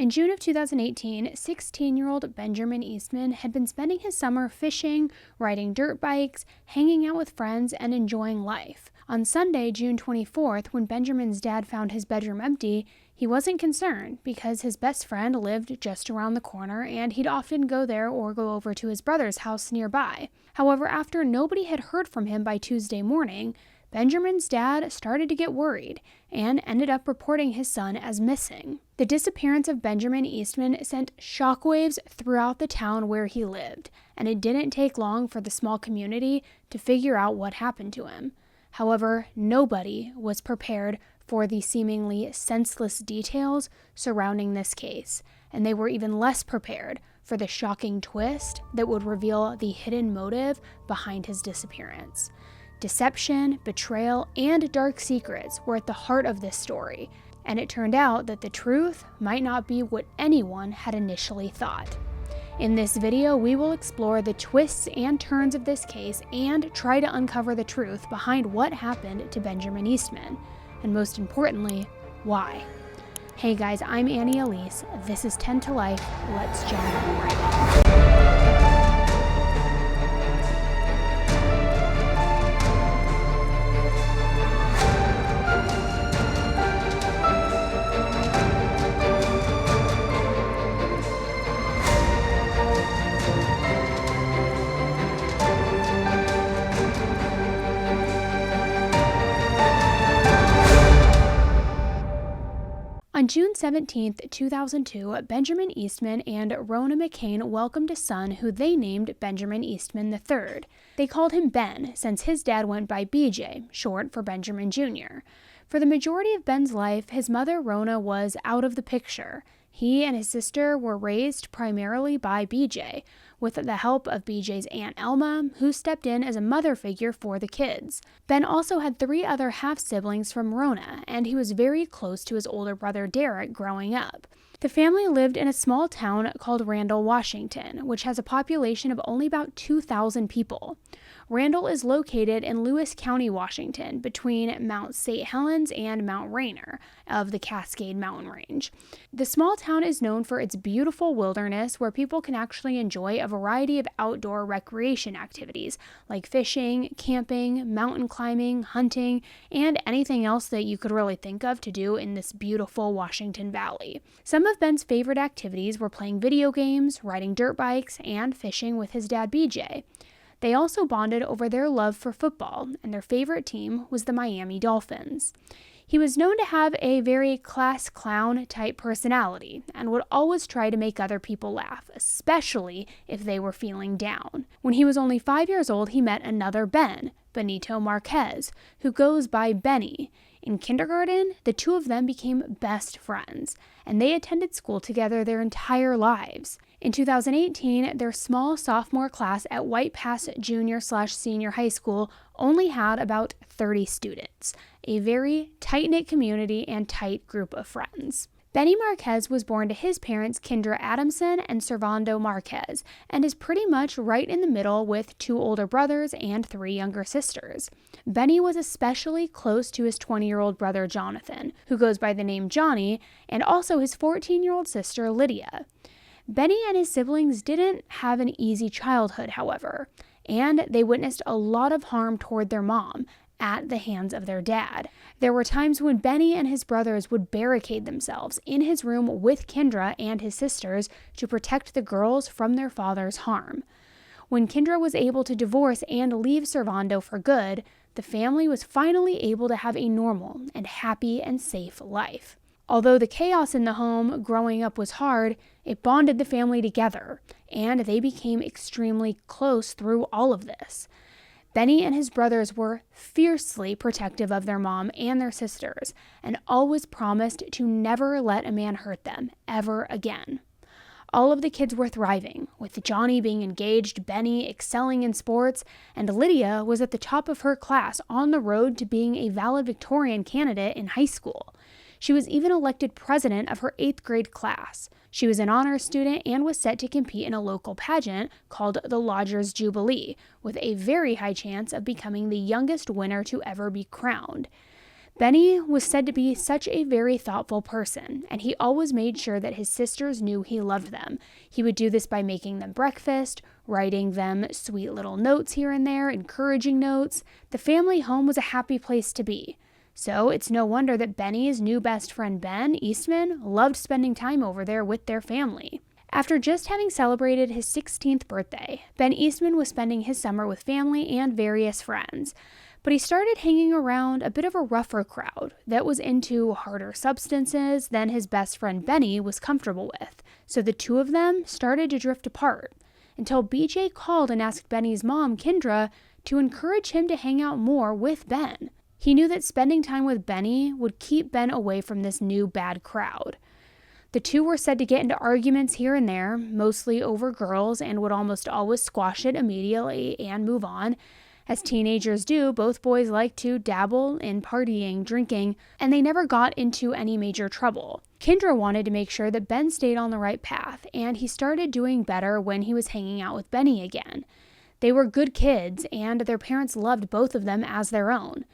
In June of 2018, 16-year-old Benjamin Eastman had been spending his summer fishing, riding dirt bikes, hanging out with friends, and enjoying life. On Sunday, June 24th, when Benjamin's dad found his bedroom empty, he wasn't concerned because his best friend lived just around the corner and he'd often go there or go over to his brother's house nearby. However, after nobody had heard from him by Tuesday morning, Benjamin's dad started to get worried and ended up reporting his son as missing. The disappearance of Benjamin Eastman sent shockwaves throughout the town where he lived, and it didn't take long for the small community to figure out what happened to him. However, nobody was prepared for the seemingly senseless details surrounding this case, and they were even less prepared for the shocking twist that would reveal the hidden motive behind his disappearance. Deception, betrayal, and dark secrets were at the heart of this story, and it turned out that the truth might not be what anyone had initially thought. In this video, we will explore the twists and turns of this case and try to uncover the truth behind what happened to Benjamin Eastman, and most importantly, why. Hey guys, I'm Elise. This is 10 to Life. Let's jump right in. On June 17, 2002, Benjamin Eastman and Rona McCain welcomed a son who they named Benjamin Eastman III. They called him Ben, since his dad went by BJ, short for Benjamin Jr. For the majority of Ben's life, his mother Rona was out of the picture. He and his sister were raised primarily by BJ, with the help of BJ's Aunt Elma, who stepped in as a mother figure for the kids. Ben also had 3 other half-siblings from Rona, and he was very close to his older brother Derek growing up. The family lived in a small town called Randall, Washington, which has a population of only about 2,000 people. Randall is located in Lewis County, Washington, between Mount St. Helens and Mount Rainier of the Cascade Mountain Range. The small town is known for its beautiful wilderness where people can actually enjoy a variety of outdoor recreation activities like fishing, camping, mountain climbing, hunting, and anything else that you could really think of to do in this beautiful Washington Valley. Some of Ben's favorite activities were playing video games, riding dirt bikes, and fishing with his dad BJ. They also bonded over their love for football, and their favorite team was the Miami Dolphins. He was known to have a very class clown type personality and would always try to make other people laugh, especially if they were feeling down. When he was only 5 years old, he met another Ben, Benito Marquez, who goes by Benny. In kindergarten, the two of them became best friends, and they attended school together their entire lives. In 2018, their small sophomore class at White Pass Junior/Senior High School only had about 30 students, a very tight-knit community and tight group of friends. Benny Marquez was born to his parents Kendra Adamson and Servando Marquez, and is pretty much right in the middle with 2 older brothers and 3 younger sisters. Benny was especially close to his 20-year-old brother Jonathan, who goes by the name Johnny, and also his 14-year-old sister Lydia. Benny and his siblings didn't have an easy childhood, however, and they witnessed a lot of harm toward their mom at the hands of their dad. There were times when Benny and his brothers would barricade themselves in his room with Kendra and his sisters to protect the girls from their father's harm. When Kendra was able to divorce and leave Servando for good, the family was finally able to have a normal and happy and safe life. Although the chaos in the home growing up was hard, it bonded the family together, and they became extremely close through all of this. Benny and his brothers were fiercely protective of their mom and their sisters, and always promised to never let a man hurt them, ever again. All of the kids were thriving, with Johnny being engaged, Benny excelling in sports, and Lydia was at the top of her class on the road to being a valedictorian candidate in high school. She was even elected president of her 8th grade class. She was an honors student and was set to compete in a local pageant called the Lodgers Jubilee, with a very high chance of becoming the youngest winner to ever be crowned. Benny was said to be such a very thoughtful person, and he always made sure that his sisters knew he loved them. He would do this by making them breakfast, writing them sweet little notes here and there, encouraging notes. The family home was a happy place to be. So it's no wonder that Benny's new best friend Ben Eastman loved spending time over there with their family. After just having celebrated his 16th birthday, Ben Eastman was spending his summer with family and various friends. But he started hanging around a bit of a rougher crowd that was into harder substances than his best friend Benny was comfortable with. So the two of them started to drift apart until BJ called and asked Benny's mom, Kendra, to encourage him to hang out more with Ben. He knew that spending time with Benny would keep Ben away from this new bad crowd. The two were said to get into arguments here and there, mostly over girls, and would almost always squash it immediately and move on. As teenagers do, both boys like to dabble in partying, drinking, and they never got into any major trouble. Kendra wanted to make sure that Ben stayed on the right path, and he started doing better when he was hanging out with Benny again. They were good kids, and their parents loved both of them as their own.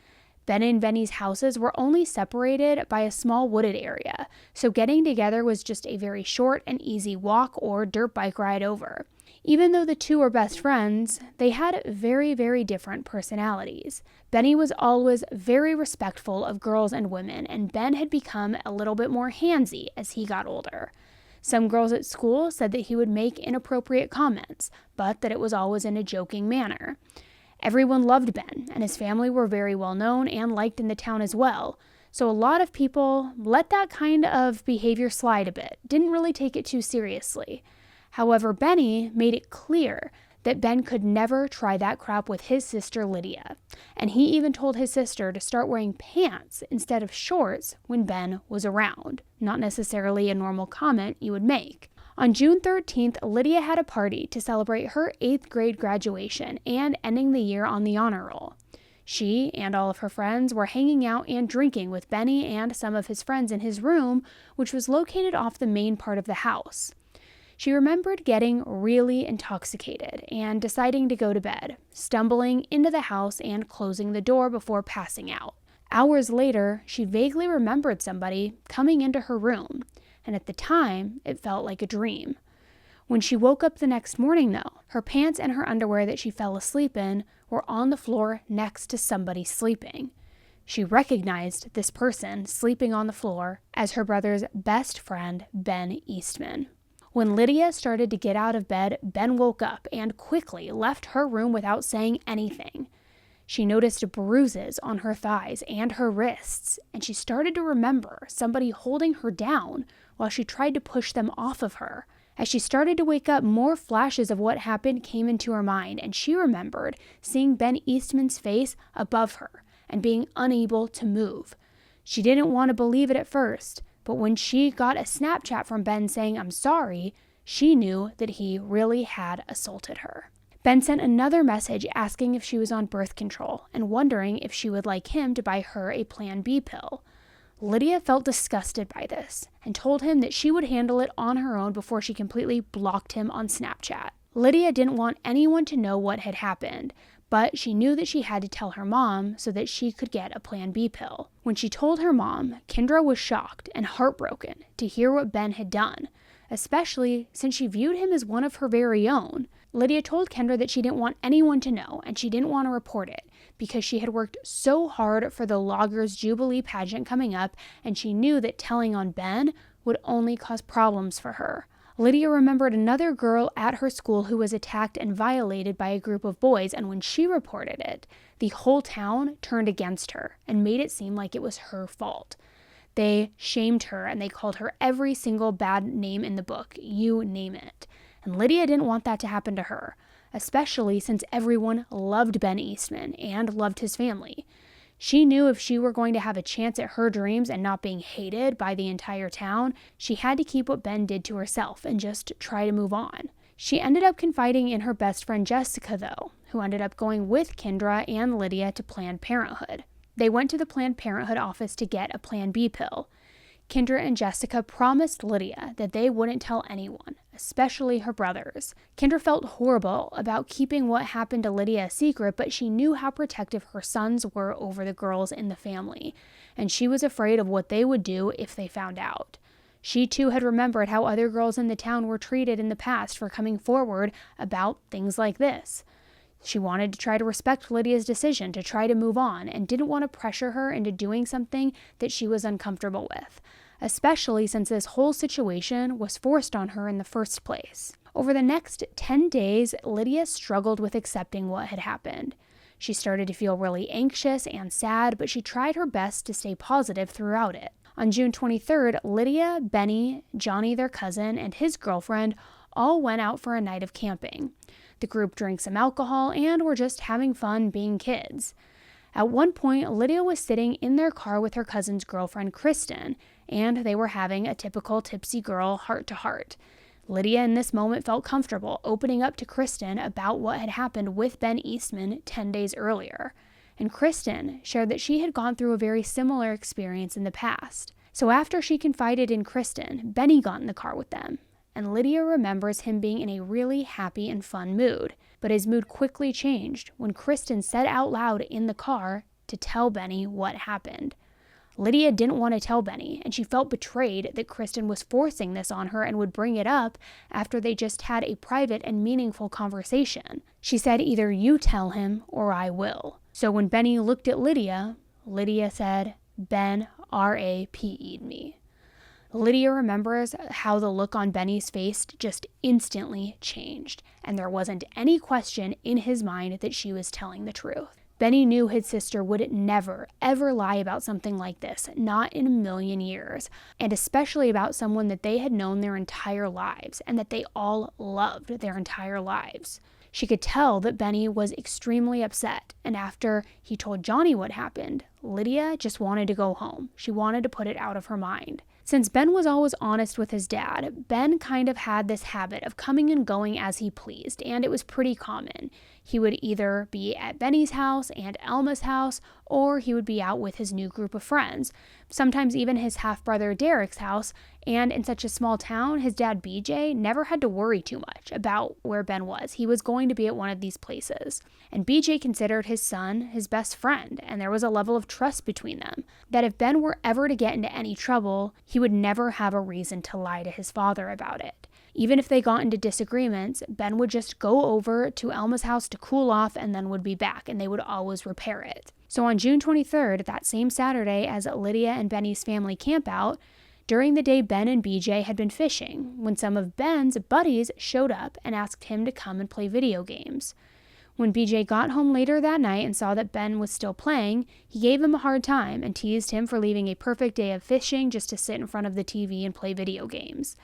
Ben and Benny's houses were only separated by a small wooded area, so getting together was just a very short and easy walk or dirt bike ride over. Even though the two were best friends, they had very, very different personalities. Benny was always very respectful of girls and women, and Ben had become a little bit more handsy as he got older. Some girls at school said that he would make inappropriate comments, but that it was always in a joking manner. Everyone loved Ben, and his family were very well known and liked in the town as well. So a lot of people let that kind of behavior slide a bit, didn't really take it too seriously. However, Benny made it clear that Ben could never try that crap with his sister Lydia, and he even told his sister to start wearing pants instead of shorts when Ben was around. Not necessarily a normal comment you would make. On June 13th, Lydia had a party to celebrate her 8th grade graduation and ending the year on the honor roll. She and all of her friends were hanging out and drinking with Benny and some of his friends in his room, which was located off the main part of the house. She remembered getting really intoxicated and deciding to go to bed, stumbling into the house and closing the door before passing out. Hours later, she vaguely remembered somebody coming into her room, and at the time, it felt like a dream. When she woke up the next morning, though, her pants and her underwear that she fell asleep in were on the floor next to somebody sleeping. She recognized this person sleeping on the floor as her brother's best friend, Ben Eastman. When Lydia started to get out of bed, Ben woke up and quickly left her room without saying anything. She noticed bruises on her thighs and her wrists, and she started to remember somebody holding her down while she tried to push them off of her. As she started to wake up, more flashes of what happened came into her mind, and she remembered seeing Ben Eastman's face above her and being unable to move. She didn't want to believe it at first, but when she got a Snapchat from Ben saying, "I'm sorry," she knew that he really had assaulted her. Ben sent another message asking if she was on birth control and wondering if she would like him to buy her a Plan B pill. Lydia felt disgusted by this and told him that she would handle it on her own before she completely blocked him on Snapchat. Lydia didn't want anyone to know what had happened, but she knew that she had to tell her mom so that she could get a Plan B pill. When she told her mom, Kendra was shocked and heartbroken to hear what Ben had done, especially since she viewed him as one of her very own. Lydia told Kendra that she didn't want anyone to know and she didn't want to report it because she had worked so hard for the Loggers Jubilee pageant coming up, and she knew that telling on Ben would only cause problems for her. Lydia remembered another girl at her school who was attacked and violated by a group of boys, and when she reported it, the whole town turned against her and made it seem like it was her fault. They shamed her and they called her every single bad name in the book, you name it. And Lydia didn't want that to happen to her, especially since everyone loved Ben Eastman and loved his family. She knew if she were going to have a chance at her dreams and not being hated by the entire town, she had to keep what Ben did to herself and just try to move on. She ended up confiding in her best friend Jessica, though, who ended up going with Kendra and Lydia to Planned Parenthood. They went to the Planned Parenthood office to get a Plan B pill. Kendra and Jessica promised Lydia that they wouldn't tell anyone, especially her brothers. Kendra felt horrible about keeping what happened to Lydia a secret, but she knew how protective her sons were over the girls in the family, and she was afraid of what they would do if they found out. She too had remembered how other girls in the town were treated in the past for coming forward about things like this. She wanted to try to respect Lydia's decision to try to move on and didn't want to pressure her into doing something that she was uncomfortable with, especially since this whole situation was forced on her in the first place. Over the next 10 days, Lydia struggled with accepting what had happened. She started to feel really anxious and sad, but she tried her best to stay positive throughout it. On June 23rd, Lydia, Benny, Johnny, their cousin, and his girlfriend all went out for a night of camping. The group drank some alcohol and were just having fun being kids. At one point, Lydia was sitting in their car with her cousin's girlfriend, Kristen, and they were having a typical tipsy girl heart-to-heart. Lydia in this moment felt comfortable opening up to Kristen about what had happened with Ben Eastman 10 days earlier. And Kristen shared that she had gone through a very similar experience in the past. So after she confided in Kristen, Benny got in the car with them. And Lydia remembers him being in a really happy and fun mood. But his mood quickly changed when Kristen said out loud in the car to tell Benny what happened. Lydia didn't want to tell Benny, and she felt betrayed that Kristen was forcing this on her and would bring it up after they just had a private and meaningful conversation. She said, "Either you tell him or I will." So when Benny looked at Lydia, Lydia said, "Ben RAPE'd me." Lydia remembers how the look on Benny's face just instantly changed, and there wasn't any question in his mind that she was telling the truth. Benny knew his sister would never, ever lie about something like this, not in a million years, and especially about someone that they had known their entire lives, and that they all loved their entire lives. She could tell that Benny was extremely upset, and after he told Johnny what happened, Lydia just wanted to go home. She wanted to put it out of her mind. Since Ben was always honest with his dad, Ben kind of had this habit of coming and going as he pleased, and it was pretty common. He would either be at Benny's house and Elma's house, or he would be out with his new group of friends, sometimes even his half-brother Derek's house, and in such a small town, his dad BJ never had to worry too much about where Ben was. He was going to be at one of these places. And BJ considered his son his best friend, and there was a level of trust between them, that if Ben were ever to get into any trouble, he would never have a reason to lie to his father about it. Even if they got into disagreements, Ben would just go over to Elma's house to cool off and then would be back, and they would always repair it. So on June 23rd, that same Saturday as Lydia and Benny's family camp out, during the day Ben and BJ had been fishing, when some of Ben's buddies showed up and asked him to come and play video games. When BJ got home later that night and saw that Ben was still playing, he gave him a hard time and teased him for leaving a perfect day of fishing just to sit in front of the TV and play video games.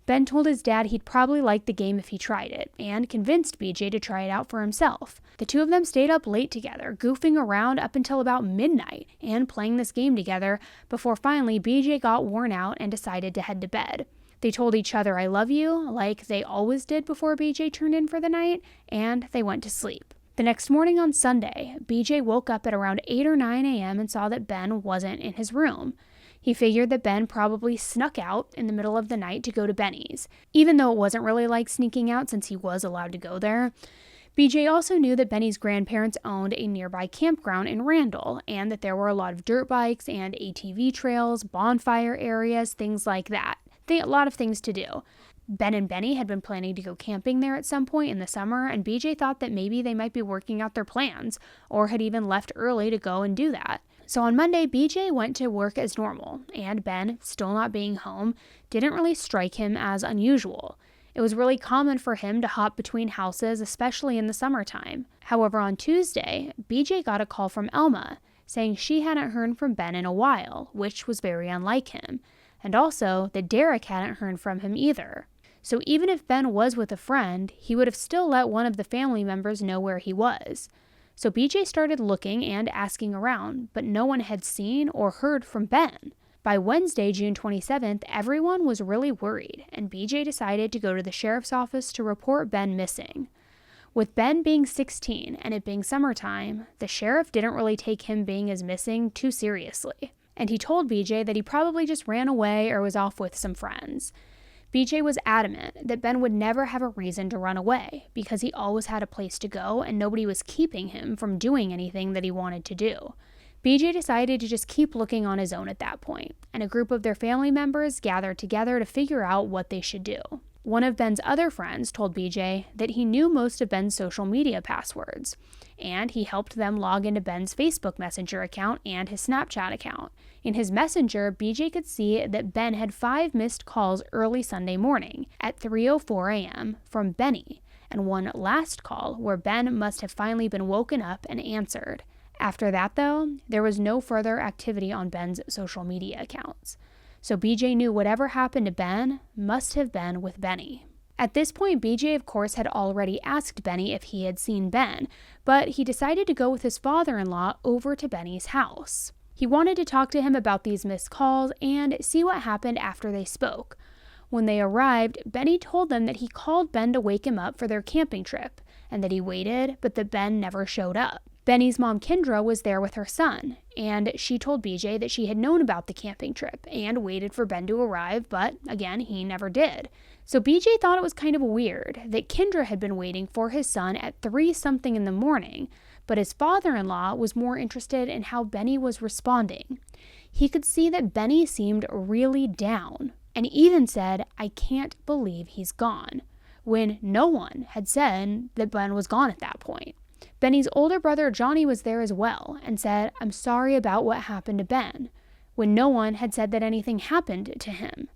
Ben told his dad he'd probably like the game if he tried it, and convinced BJ to try it out for himself. The two of them stayed up late together, goofing around up until about midnight, and playing this game together, before finally BJ got worn out and decided to head to bed. They told each other "I love you," like they always did before BJ turned in for the night, and they went to sleep. The next morning on Sunday, BJ woke up at around 8 or 9 a.m. and saw that Ben wasn't in his room. He figured that Ben probably snuck out in the middle of the night to go to Benny's, even though it wasn't really like sneaking out since he was allowed to go there. BJ also knew that Benny's grandparents owned a nearby campground in Randall, and that there were a lot of dirt bikes and ATV trails, bonfire areas, things like that. A lot of things to do. Ben and Benny had been planning to go camping there at some point in the summer, and BJ thought that maybe they might be working out their plans, or had even left early to go and do that. So on Monday, BJ went to work as normal, and Ben, still not being home, didn't really strike him as unusual. It was really common for him to hop between houses, especially in the summertime. However, on Tuesday, BJ got a call from Elma, saying she hadn't heard from Ben in a while, which was very unlike him, and also that Derek hadn't heard from him either. So even if Ben was with a friend, he would have still let one of the family members know where he was. So BJ started looking and asking around, but no one had seen or heard from Ben. By Wednesday, June 27th, everyone was really worried, and BJ decided to go to the sheriff's office to report Ben missing. With Ben being 16 and it being summertime, the sheriff didn't really take him being as missing too seriously, and he told BJ that he probably just ran away or was off with some friends. BJ was adamant that Ben would never have a reason to run away because he always had a place to go and nobody was keeping him from doing anything that he wanted to do. BJ decided to just keep looking on his own at that point, and a group of their family members gathered together to figure out what they should do. One of Ben's other friends told BJ that he knew most of Ben's social media passwords, and he helped them log into Ben's Facebook Messenger account and his Snapchat account. In his Messenger, BJ could see that Ben had 5 missed calls early Sunday morning at 3:04 a.m. from Benny, and one last call where Ben must have finally been woken up and answered. After that, though, there was no further activity on Ben's social media accounts. So BJ knew whatever happened to Ben must have been with Benny. At this point, BJ, of course, had already asked Benny if he had seen Ben, but he decided to go with his father-in-law over to Benny's house. He wanted to talk to him about these missed calls and see what happened after they spoke. When they arrived, Benny told them that he called Ben to wake him up for their camping trip, and that he waited, but that Ben never showed up. Benny's mom, Kendra, was there with her son, and she told BJ that she had known about the camping trip and waited for Ben to arrive, but again, he never did. So BJ thought it was kind of weird that Kendra had been waiting for his son at 3-something in the morning, but his father-in-law was more interested in how Benny was responding. He could see that Benny seemed really down, and even said, "I can't believe he's gone," when no one had said that Ben was gone at that point. Benny's older brother Johnny was there as well and said, "I'm sorry about what happened to Ben," when no one had said that anything happened to him.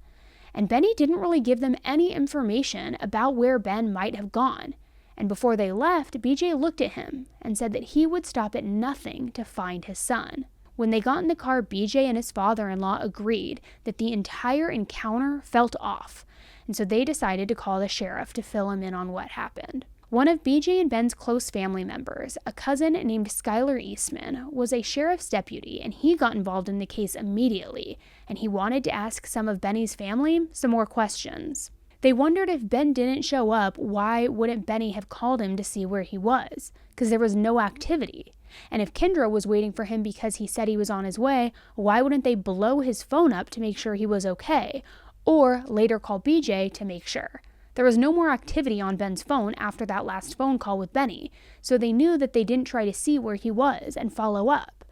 And Benny didn't really give them any information about where Ben might have gone. And before they left, BJ looked at him and said that he would stop at nothing to find his son. When they got in the car, BJ and his father-in-law agreed that the entire encounter felt off, and so they decided to call the sheriff to fill him in on what happened. One of BJ and Ben's close family members, a cousin named Skylar Eastman, was a sheriff's deputy, and he got involved in the case immediately, and he wanted to ask some of Benny's family some more questions. They wondered if Ben didn't show up, why wouldn't Benny have called him to see where he was? Because there was no activity. And if Kendra was waiting for him because he said he was on his way, why wouldn't they blow his phone up to make sure he was okay? Or later call BJ to make sure. There was no more activity on Ben's phone after that last phone call with Benny, so they knew that they didn't try to see where he was and follow up.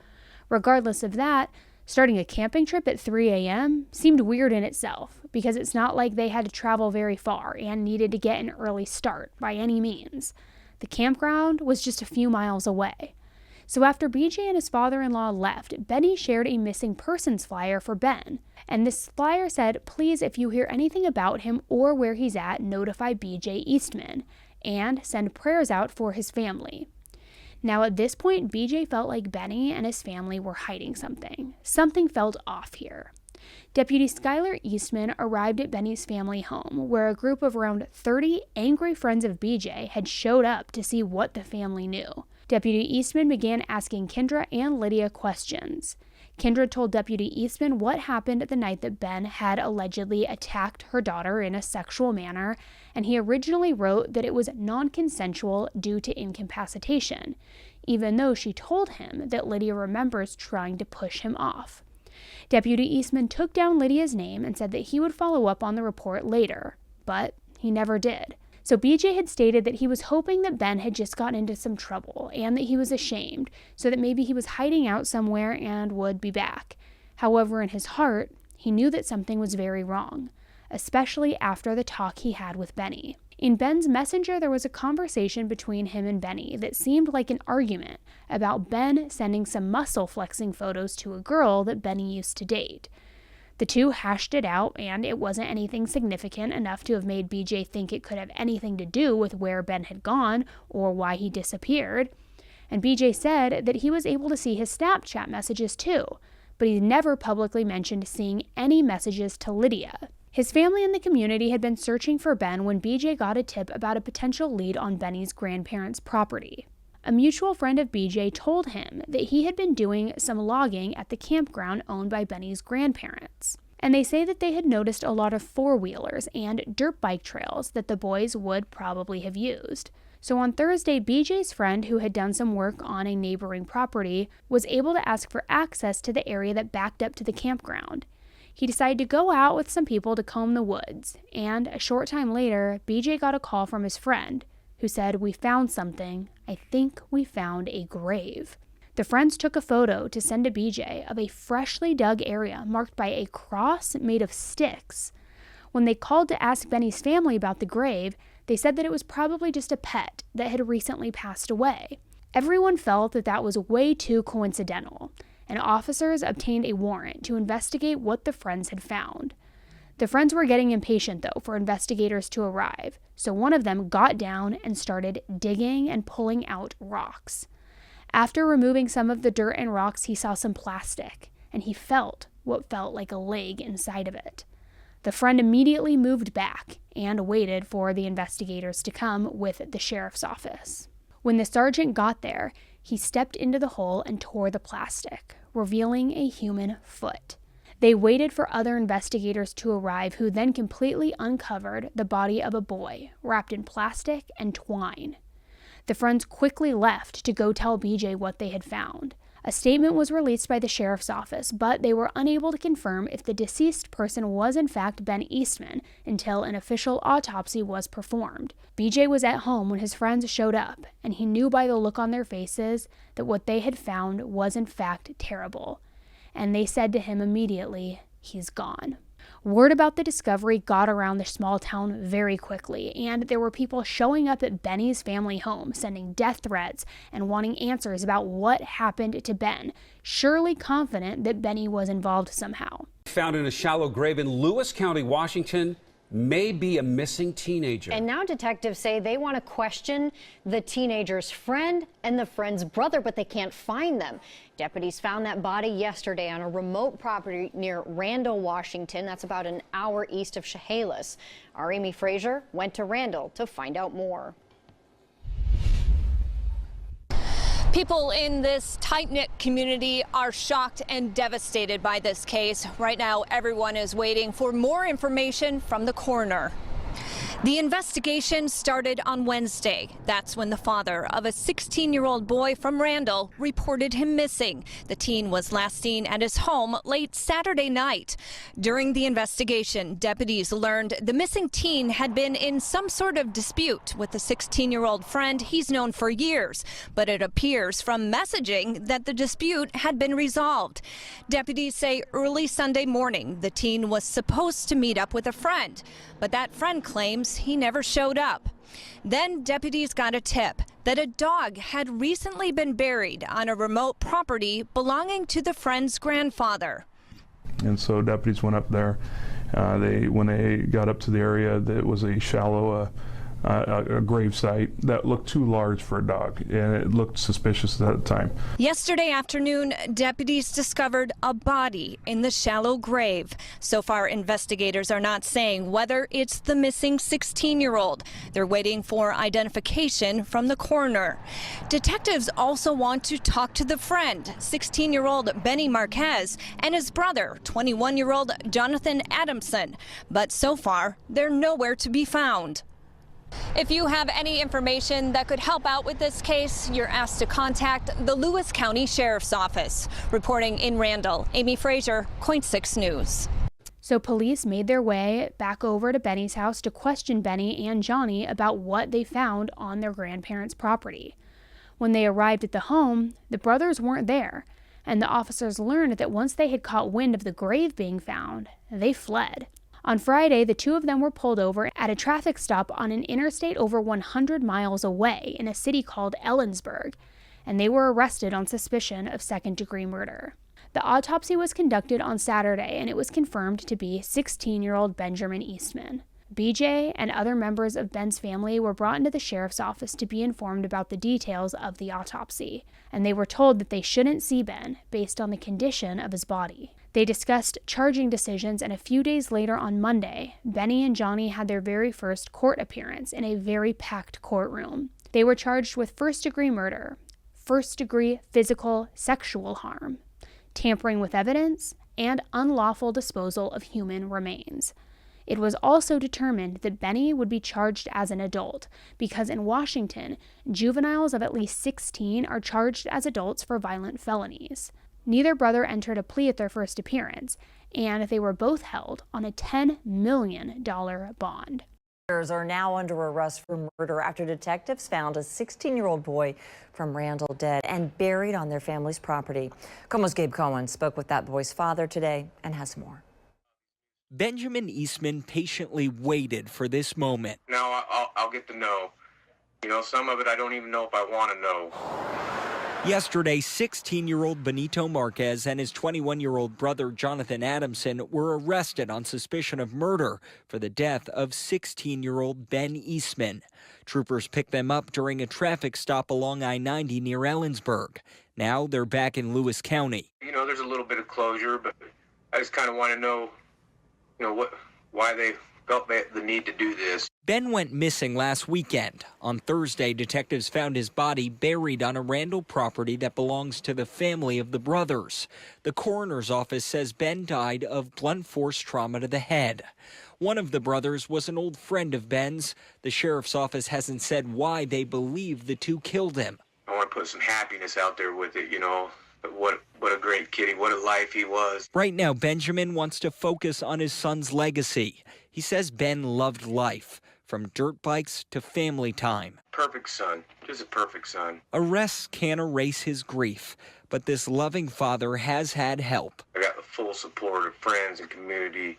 Regardless of that, starting a camping trip at 3 a.m. seemed weird in itself, because it's not like they had to travel very far and needed to get an early start by any means. The campground was just a few miles away. So after BJ and his father-in-law left, Benny shared a missing persons flyer for Ben. And this flyer said, "Please, if you hear anything about him or where he's at, notify BJ Eastman, and send prayers out for his family." Now at this point, BJ felt like Benny and his family were hiding something. Something felt off here. Deputy Skylar Eastman arrived at Benny's family home, where a group of around 30 angry friends of BJ had showed up to see what the family knew. Deputy Eastman began asking Kendra and Lydia questions. Kendra told Deputy Eastman what happened the night that Ben had allegedly attacked her daughter in a sexual manner, and he originally wrote that it was non-consensual due to incapacitation, even though she told him that Lydia remembers trying to push him off. Deputy Eastman took down Lydia's name and said that he would follow up on the report later, but he never did. So BJ had stated that he was hoping that Ben had just gotten into some trouble and that he was ashamed, so that maybe he was hiding out somewhere and would be back. However, in his heart, he knew that something was very wrong, especially after the talk he had with Benny. In Ben's messenger, there was a conversation between him and Benny that seemed like an argument about Ben sending some muscle flexing photos to a girl that Benny used to date. The two hashed it out, and it wasn't anything significant enough to have made BJ think it could have anything to do with where Ben had gone or why he disappeared. And BJ said that he was able to see his Snapchat messages too, but he never publicly mentioned seeing any messages to Lydia. His family and the community had been searching for Ben when BJ got a tip about a potential lead on Benny's grandparents' property. A mutual friend of BJ told him that he had been doing some logging at the campground owned by Benny's grandparents. And they say that they had noticed a lot of four-wheelers and dirt bike trails that the boys would probably have used. So on Thursday, BJ's friend, who had done some work on a neighboring property, was able to ask for access to the area that backed up to the campground. He decided to go out with some people to comb the woods, and a short time later, BJ got a call from his friend, who said, "We found something. I think we found a grave." The friends took a photo to send to BJ of a freshly dug area marked by a cross made of sticks. When they called to ask Benny's family about the grave, they said that it was probably just a pet that had recently passed away. Everyone felt that that was way too coincidental, and officers obtained a warrant to investigate what the friends had found. The friends were getting impatient, though, for investigators to arrive, so one of them got down and started digging and pulling out rocks. After removing some of the dirt and rocks, he saw some plastic, and he felt what felt like a leg inside of it. The friend immediately moved back and waited for the investigators to come with the sheriff's office. When the sergeant got there, he stepped into the hole and tore the plastic, revealing a human foot. They waited for other investigators to arrive, who then completely uncovered the body of a boy wrapped in plastic and twine. The friends quickly left to go tell BJ what they had found. A statement was released by the sheriff's office, but they were unable to confirm if the deceased person was in fact Ben Eastman until an official autopsy was performed. BJ was at home when his friends showed up, and he knew by the look on their faces that what they had found was in fact terrible. And they said to him immediately, "He's gone." Word about the discovery got around the small town very quickly, and there were people showing up at Benny's family home, sending death threats and wanting answers about what happened to Ben, surely confident that Benny was involved somehow. Found in a shallow grave in Lewis County, Washington, may be a missing teenager. And now detectives say they want to question the teenager's friend and the friend's brother, but they can't find them. Deputies found that body yesterday on a remote property near Randall, Washington. That's about an hour east of Chehalis. Our Amy Frazier went to Randall to find out more. People in this tight-knit community are shocked and devastated by this case. Right now, everyone is waiting for more information from the coroner. The investigation started on Wednesday. That's when the father of a 16-year-old boy from Randall reported him missing. The teen was last seen at his home late Saturday night. During the investigation, deputies learned the missing teen had been in some sort of dispute with the 16-year-old friend he's known for years, but it appears from messaging that the dispute had been resolved. Deputies say early Sunday morning, the teen was supposed to meet up with a friend, but that friend claims he never showed up. Then deputies got a tip that a dog had recently been buried on a remote property belonging to the friend's grandfather. And so deputies went up there. When they got up to the area, it was a shallow a grave site that looked too large for a dog, and it looked suspicious at the time. Yesterday afternoon, deputies discovered a body in the shallow grave. So far, investigators are not saying whether it's the missing 16-year-old. They're waiting for identification from the coroner. Detectives also want to talk to the friend, 16-year-old Benny Marquez, and his brother, 21-year-old Jonathan Adamson. But so far, they're nowhere to be found. If you have any information that could help out with this case, you're asked to contact the Lewis County Sheriff's Office. Reporting in Randall, Amy Frazier, KOIN 6 News. So police made their way back over to Benny's house to question Benny and Johnny about what they found on their grandparents' property. When they arrived at the home, the brothers weren't there, and the officers learned that once they had caught wind of the grave being found, they fled. On Friday, the two of them were pulled over at a traffic stop on an interstate over 100 miles away in a city called Ellensburg, and they were arrested on suspicion of second-degree murder. The autopsy was conducted on Saturday, and it was confirmed to be 16-year-old Benjamin Eastman. BJ and other members of Ben's family were brought into the sheriff's office to be informed about the details of the autopsy, and they were told that they shouldn't see Ben based on the condition of his body. They discussed charging decisions, and a few days later on Monday, Benny and Johnny had their very first court appearance in a very packed courtroom. They were charged with first-degree murder, first-degree physical sexual harm, tampering with evidence, and unlawful disposal of human remains. It was also determined that Benny would be charged as an adult because in Washington, juveniles of at least 16 are charged as adults for violent felonies. Neither brother entered a plea at their first appearance, and they were both held on a $10 million bond. Are now under arrest for murder after detectives found a 16-year-old boy from Randall dead and buried on their family's property. KOMO's Gabe Cohen spoke with that boy's father today and has more. Benjamin Eastman patiently waited for this moment. Now I'll get to know. You know, some of it I don't even know if I want to know. Yesterday, 16-year-old Benito Marquez and his 21-year-old brother Jonathan Adamson were arrested on suspicion of murder for the death of 16-year-old Ben Eastman. Troopers picked them up during a traffic stop along I-90 near Ellensburg. Now they're back in Lewis County. You know, there's a little bit of closure, but I just kind of want to know, why they felt the need to do this. Ben went missing last weekend. On Thursday, detectives found his body buried on a Randall property that belongs to the family of the brothers. The coroner's office says Ben died of blunt force trauma to the head. One of the brothers was an old friend of Ben's. The sheriff's office hasn't said why they believe the two killed him. I want to put some happiness out there with it, But what a great kid, what a life he was. Right now, Benjamin wants to focus on his son's legacy. He says Ben loved life, from dirt bikes to family time. Perfect son, just a perfect son. Arrests can't erase his grief, but this loving father has had help. I got the full support of friends and community.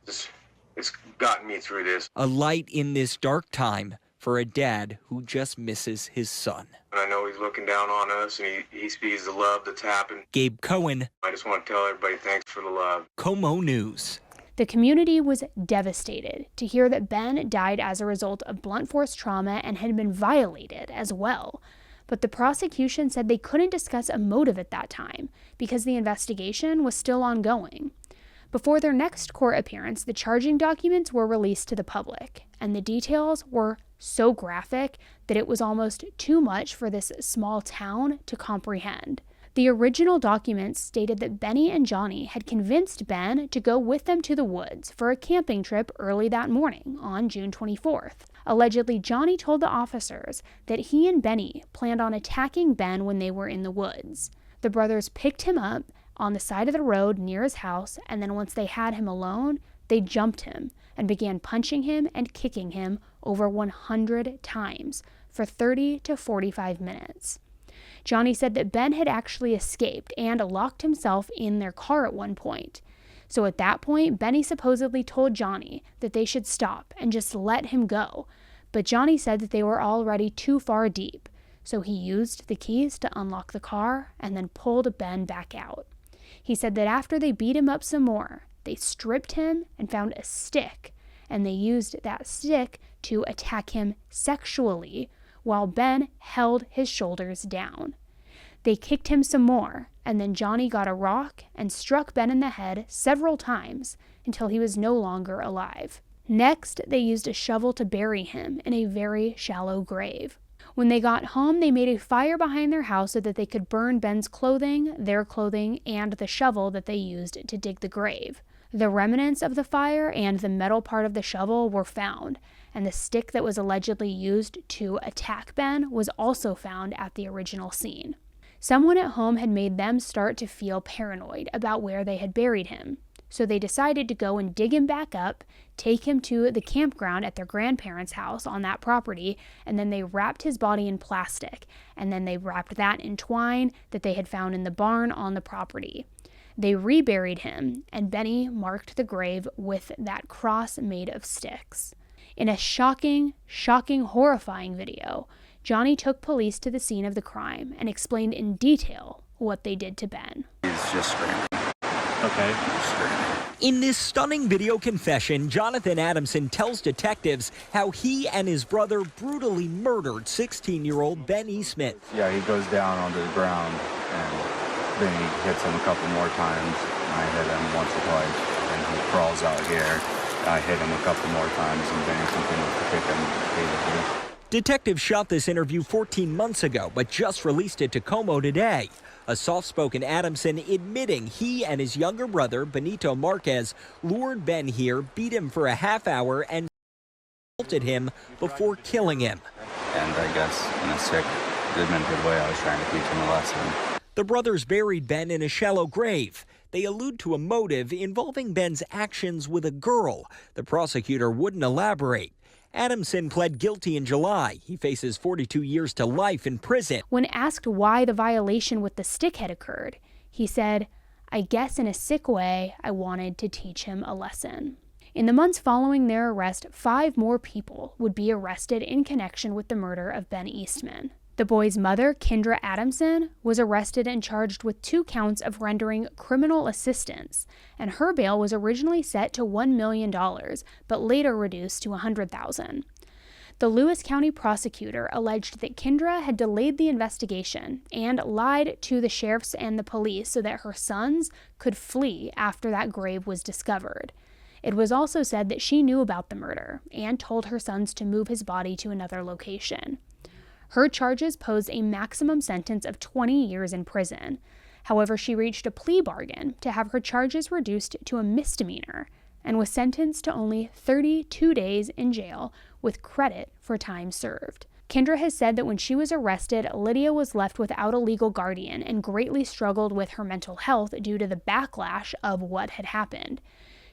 It's gotten me through this. A light in this dark time for a dad who just misses his son. And I know he's looking down on us, and he sees the love that's happened. Gabe Cohen. I just want to tell everybody thanks for the love. KOMO News. The community was devastated to hear that Ben died as a result of blunt force trauma and had been violated as well. But the prosecution said they couldn't discuss a motive at that time because the investigation was still ongoing. Before their next court appearance, the charging documents were released to the public, and the details were so graphic that it was almost too much for this small town to comprehend. The original documents stated that Benny and Johnny had convinced Ben to go with them to the woods for a camping trip early that morning on June 24th. Allegedly, Johnny told the officers that he and Benny planned on attacking Ben when they were in the woods. The brothers picked him up on the side of the road near his house, and then once they had him alone, they jumped him and began punching him and kicking him over 100 times for 30 to 45 minutes. Johnny said that Ben had actually escaped and locked himself in their car at one point. So at that point, Benny supposedly told Johnny that they should stop and just let him go. But Johnny said that they were already too far deep. So he used the keys to unlock the car and then pulled Ben back out. He said that after they beat him up some more, they stripped him and found a stick, and they used that stick to attack him sexually while Ben held his shoulders down. They kicked him some more, and then Johnny got a rock and struck Ben in the head several times until he was no longer alive. Next, they used a shovel to bury him in a very shallow grave. When they got home, they made a fire behind their house so that they could burn Ben's clothing, their clothing, and the shovel that they used to dig the grave. The remnants of the fire and the metal part of the shovel were found, and the stick that was allegedly used to attack Ben was also found at the original scene. Someone at home had made them start to feel paranoid about where they had buried him, so they decided to go and dig him back up, take him to the campground at their grandparents' house on that property, and then they wrapped his body in plastic, and then they wrapped that in twine that they had found in the barn on the property. They reburied him, and Benny marked the grave with that cross made of sticks. In a shocking, horrifying video, Johnny took police to the scene of the crime and explained in detail what they did to Ben. He's just screaming. Okay. In this stunning video confession, Jonathan Adamson tells detectives how he and his brother brutally murdered 16-year-old Ben Eastman. Yeah, he goes down onto the ground and then he hits him a couple more times. I hit him once or twice, and he crawls out here. I hit him a couple more times, and then continues to kick him repeatedly. Detectives shot this interview 14 months ago, but just released it to KOMO today. A soft-spoken Adamson admitting he and his younger brother, Benito Marquez, lured Ben here, beat him for a half hour, and assaulted him before killing him. And I guess in a sick, demented way, I was trying to teach him a lesson. The brothers buried Ben in a shallow grave. They allude to a motive involving Ben's actions with a girl. The prosecutor wouldn't elaborate. Adamson pled guilty in July. He faces 42 years to life in prison. When asked why the violation with the stick had occurred, he said, "I guess in a sick way, I wanted to teach him a lesson." In the months following their arrest, 5 more people would be arrested in connection with the murder of Ben Eastman. The boy's mother, Kendra Adamson, was arrested and charged with 2 counts of rendering criminal assistance, and her bail was originally set to $1 million, but later reduced to $100,000. The Lewis County prosecutor alleged that Kendra had delayed the investigation and lied to the sheriffs and the police so that her sons could flee after that grave was discovered. It was also said that she knew about the murder and told her sons to move his body to another location. Her charges posed a maximum sentence of 20 years in prison. However, she reached a plea bargain to have her charges reduced to a misdemeanor and was sentenced to only 32 days in jail with credit for time served. Kendra has said that when she was arrested, Lydia was left without a legal guardian and greatly struggled with her mental health due to the backlash of what had happened.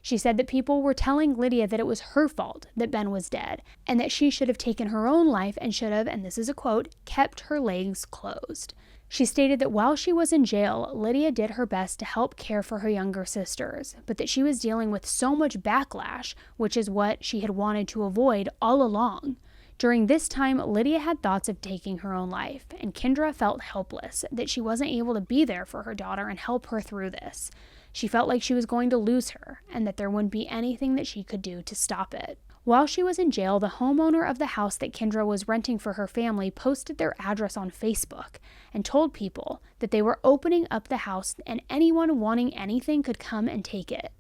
She said that people were telling Lydia that it was her fault that Ben was dead, and that she should have taken her own life and should have, and this is a quote, kept her legs closed. She stated that while she was in jail, Lydia did her best to help care for her younger sisters, but that she was dealing with so much backlash, which is what she had wanted to avoid all along. During this time, Lydia had thoughts of taking her own life, and Kendra felt helpless, that she wasn't able to be there for her daughter and help her through this. She felt like she was going to lose her, and that there wouldn't be anything that she could do to stop it. While she was in jail, the homeowner of the house that Kendra was renting for her family posted their address on Facebook and told people that they were opening up the house and anyone wanting anything could come and take it.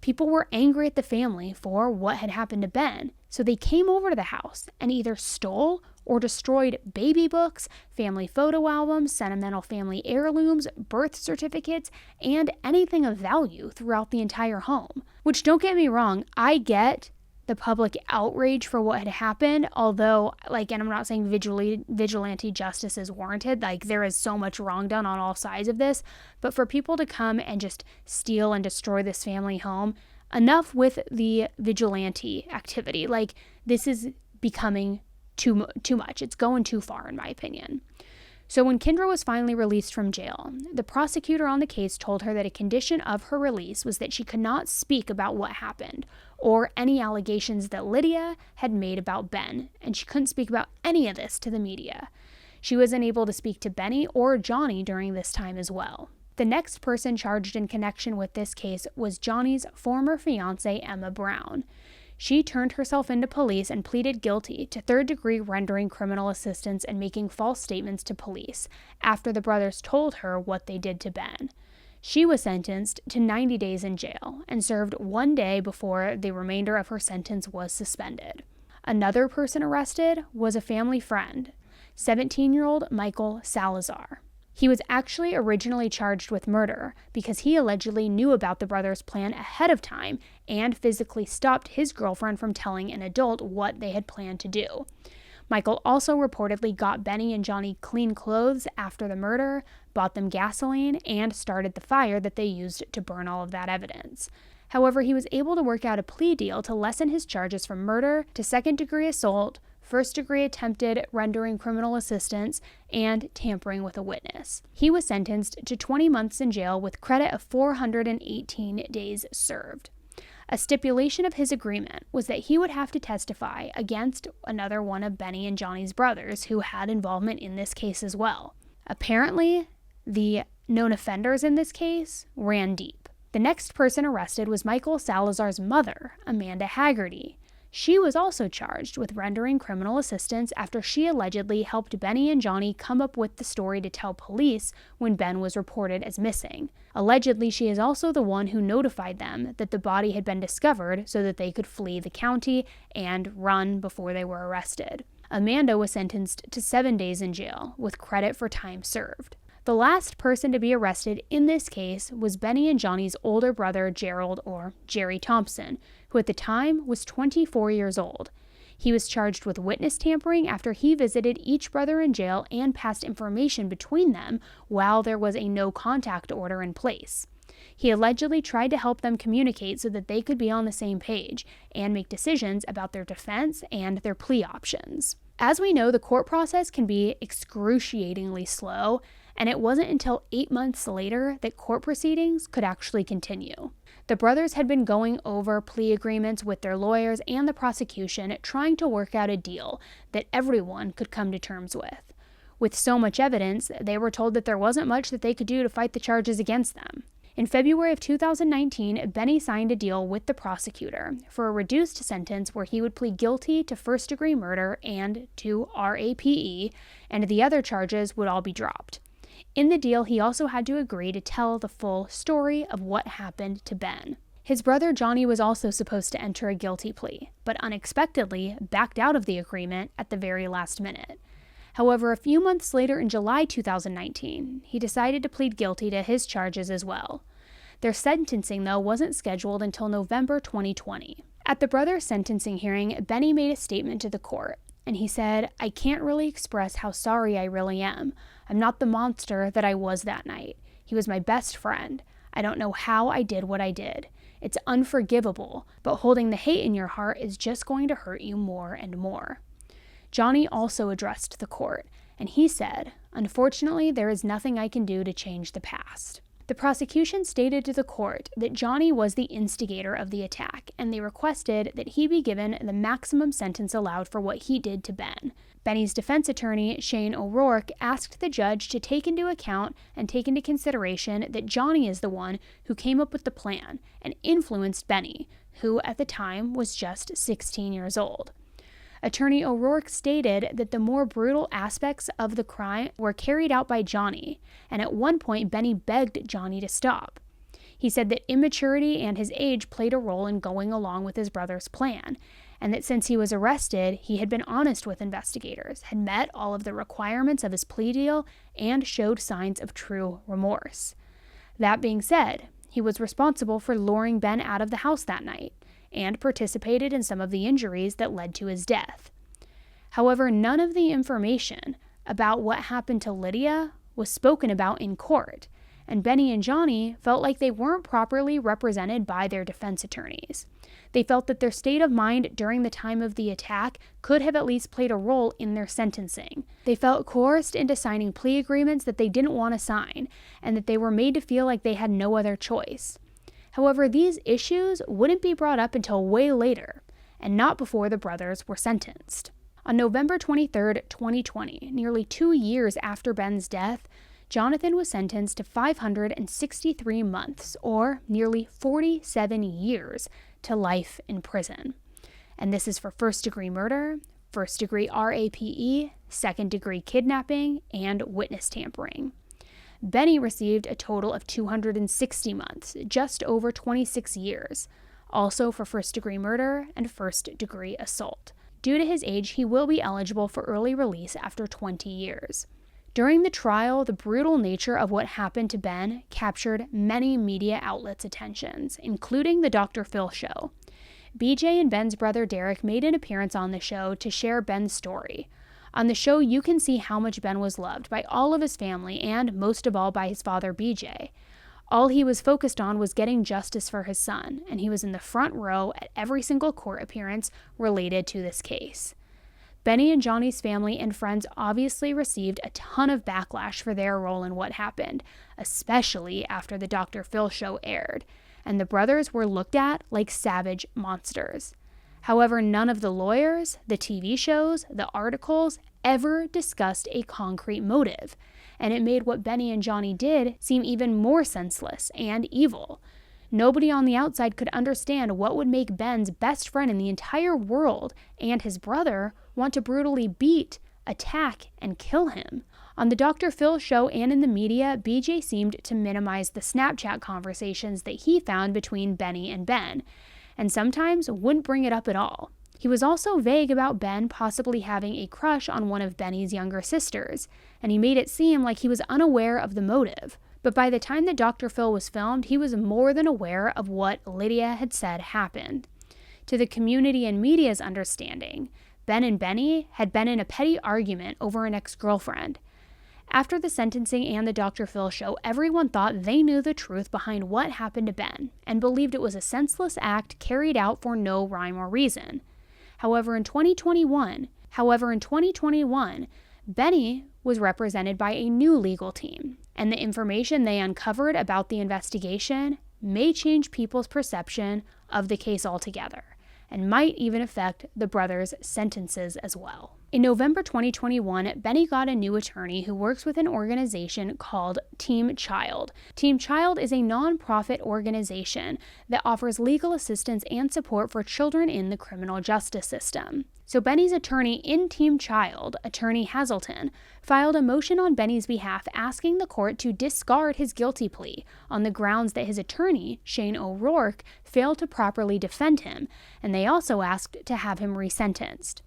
People were angry at the family for what had happened to Ben, so they came over to the house and either stole or destroyed baby books, family photo albums, sentimental family heirlooms, birth certificates, and anything of value throughout the entire home. Which, don't get me wrong, I get the public outrage for what had happened, although, and I'm not saying vigilante justice is warranted, there is so much wrong done on all sides of this, but for people to come and just steal and destroy this family home, enough with the vigilante activity. This is becoming too much. It's going too far, in my opinion. So when Kendra was finally released from jail, the prosecutor on the case told her that a condition of her release was that she could not speak about what happened or any allegations that Lydia had made about Ben, and she couldn't speak about any of this to the media. She wasn't able to speak to Benny or Johnny during this time as well. The next person charged in connection with this case was Johnny's former fiancée, Emma Brown. She turned herself into police and pleaded guilty to third-degree rendering criminal assistance and making false statements to police after the brothers told her what they did to Ben. She was sentenced to 90 days in jail and served 1 day before the remainder of her sentence was suspended. Another person arrested was a family friend, 17-year-old Michael Salazar. He was actually originally charged with murder because he allegedly knew about the brothers' plan ahead of time and physically stopped his girlfriend from telling an adult what they had planned to do. Michael also reportedly got Benny and Johnny clean clothes after the murder, bought them gasoline, and started the fire that they used to burn all of that evidence. However, he was able to work out a plea deal to lessen his charges from murder to second-degree assault, first-degree attempted rendering criminal assistance, and tampering with a witness. He was sentenced to 20 months in jail with credit of 418 days served. A stipulation of his agreement was that he would have to testify against another one of Benny and Johnny's brothers who had involvement in this case as well. Apparently, the known offenders in this case ran deep. The next person arrested was Michael Salazar's mother, Amanda Haggerty. She was also charged with rendering criminal assistance after she allegedly helped Benny and Johnny come up with the story to tell police when Ben was reported as missing. Allegedly, she is also the one who notified them that the body had been discovered so that they could flee the county and run before they were arrested. Amanda was sentenced to 7 days in jail with credit for time served. The last person to be arrested in this case was Benny and Johnny's older brother, Gerald, or Jerry Thompson, who at the time was 24 years old. He was charged with witness tampering after he visited each brother in jail and passed information between them while there was a no-contact order in place. He allegedly tried to help them communicate so that they could be on the same page and make decisions about their defense and their plea options. As we know, the court process can be excruciatingly slow, and it wasn't until 8 months later that court proceedings could actually continue. The brothers had been going over plea agreements with their lawyers and the prosecution, trying to work out a deal that everyone could come to terms with. With so much evidence, they were told that there wasn't much that they could do to fight the charges against them. In February of 2019, Benny signed a deal with the prosecutor for a reduced sentence where he would plead guilty to first-degree murder and to RAPE, and the other charges would all be dropped. In the deal, he also had to agree to tell the full story of what happened to Ben. His brother Johnny was also supposed to enter a guilty plea, but unexpectedly backed out of the agreement at the very last minute. However, a few months later in July 2019, he decided to plead guilty to his charges as well. Their sentencing, though, wasn't scheduled until November 2020. At the brothers' sentencing hearing, Benny made a statement to the court, and he said, "I can't really express how sorry I really am. I'm not the monster that I was that night. He was my best friend. I don't know how I did what I did. It's unforgivable, but holding the hate in your heart is just going to hurt you more and more." Johnny also addressed the court, and he said, "Unfortunately, there is nothing I can do to change the past." The prosecution stated to the court that Johnny was the instigator of the attack, and they requested that he be given the maximum sentence allowed for what he did to Ben. Benny's defense attorney, Shane O'Rourke, asked the judge to take into account and take into consideration that Johnny is the one who came up with the plan and influenced Benny, who at the time was just 16 years old. Attorney O'Rourke stated that the more brutal aspects of the crime were carried out by Johnny, and at one point Benny begged Johnny to stop. He said that immaturity and his age played a role in going along with his brother's plan, and that since he was arrested, he had been honest with investigators, had met all of the requirements of his plea deal, and showed signs of true remorse. That being said, he was responsible for luring Ben out of the house that night, and participated in some of the injuries that led to his death. However, none of the information about what happened to Lydia was spoken about in court, and Benny and Johnny felt like they weren't properly represented by their defense attorneys. They felt that their state of mind during the time of the attack could have at least played a role in their sentencing. They felt coerced into signing plea agreements that they didn't want to sign, and that they were made to feel like they had no other choice. However, these issues wouldn't be brought up until way later, and not before the brothers were sentenced. On November 23, 2020, nearly 2 years after Ben's death, Jonathan was sentenced to 563 months, or nearly 47 years, to life in prison. And this is for first-degree murder, first-degree RAPE, second-degree kidnapping, and witness tampering. Benny received a total of 260 months, just over 26 years, also for first-degree murder and first-degree assault. Due to his age, he will be eligible for early release after 20 years. During the trial, the brutal nature of what happened to Ben captured many media outlets' attentions, including the Dr. Phil show. BJ and Ben's brother Derek made an appearance on the show to share Ben's story. On the show, you can see how much Ben was loved by all of his family and, most of all, by his father, BJ. All he was focused on was getting justice for his son, and he was in the front row at every single court appearance related to this case. Benny and Johnny's family and friends obviously received a ton of backlash for their role in what happened, especially after the Dr. Phil show aired, and the brothers were looked at like savage monsters. However, none of the lawyers, the TV shows, the articles ever discussed a concrete motive, and it made what Benny and Johnny did seem even more senseless and evil. Nobody on the outside could understand what would make Ben's best friend in the entire world and his brother want to brutally beat, attack, and kill him. On the Dr. Phil show and in the media, BJ seemed to minimize the Snapchat conversations that he found between Benny and Ben, and sometimes wouldn't bring it up at all. He was also vague about Ben possibly having a crush on one of Benny's younger sisters, and he made it seem like he was unaware of the motive. But by the time that Dr. Phil was filmed, he was more than aware of what Lydia had said happened. To the community and media's understanding, Ben and Benny had been in a petty argument over an ex-girlfriend. After the sentencing and the Dr. Phil show, everyone thought they knew the truth behind what happened to Ben and believed it was a senseless act carried out for no rhyme or reason. However, in 2021, Benny was represented by a new legal team, and the information they uncovered about the investigation may change people's perception of the case altogether, and might even affect the brothers' sentences as well. In November 2021, Benny got a new attorney who works with an organization called Team Child. Team Child is a nonprofit organization that offers legal assistance and support for children in the criminal justice system. So Benny's attorney in Team Child, Attorney Hazelton, filed a motion on Benny's behalf asking the court to discard his guilty plea on the grounds that his attorney, Shane O'Rourke, failed to properly defend him, and they also asked to have him resentenced.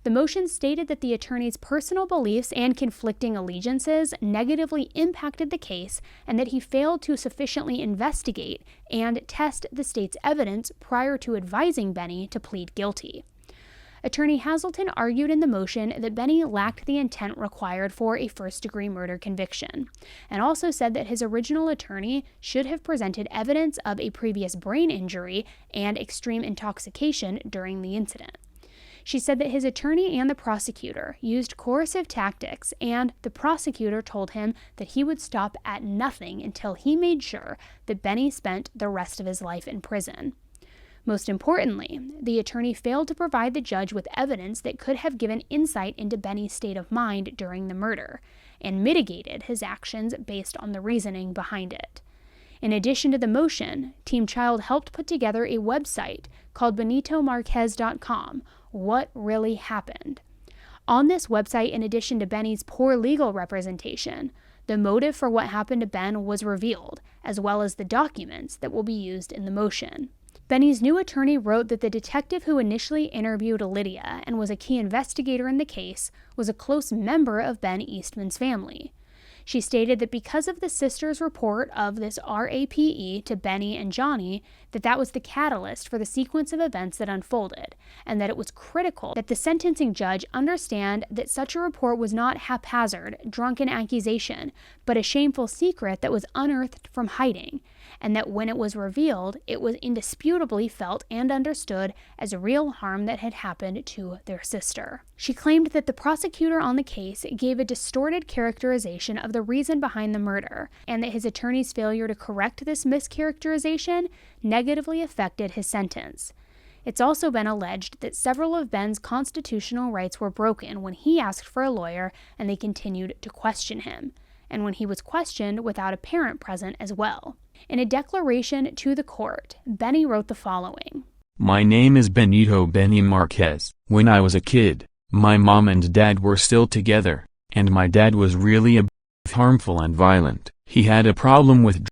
The motion stated that the attorney's personal beliefs and conflicting allegiances negatively impacted the case and that he failed to sufficiently investigate and test the state's evidence prior to advising Benny to plead guilty. Attorney Hazelton argued in the motion that Benny lacked the intent required for a first-degree murder conviction, and also said that his original attorney should have presented evidence of a previous brain injury and extreme intoxication during the incident. She said that his attorney and the prosecutor used coercive tactics, and the prosecutor told him that he would stop at nothing until he made sure that Benny spent the rest of his life in prison. Most importantly, the attorney failed to provide the judge with evidence that could have given insight into Benny's state of mind during the murder, and mitigated his actions based on the reasoning behind it. In addition to the motion, Team Child helped put together a website called BenitoMarquez.com, What Really Happened. On this website, in addition to Benny's poor legal representation, the motive for what happened to Ben was revealed, as well as the documents that will be used in the motion. Benny's new attorney wrote that the detective who initially interviewed Lydia and was a key investigator in the case was a close member of Ben Eastman's family. She stated that because of the sister's report of this RAPE to Benny and Johnny, that was the catalyst for the sequence of events that unfolded, and that it was critical that the sentencing judge understand that such a report was not haphazard, drunken accusation, but a shameful secret that was unearthed from hiding, and that when it was revealed, it was indisputably felt and understood as a real harm that had happened to their sister. She claimed that the prosecutor on the case gave a distorted characterization of the reason behind the murder, and that his attorney's failure to correct this mischaracterization negatively affected his sentence. It's also been alleged that several of Ben's constitutional rights were broken when he asked for a lawyer and they continued to question him, and when he was questioned without a parent present as well. In a declaration to the court, Benny wrote the following. My name is Benito Benny Marquez. When I was a kid, my mom and dad were still together, and my dad was really harmful and violent. He had a problem with drugs,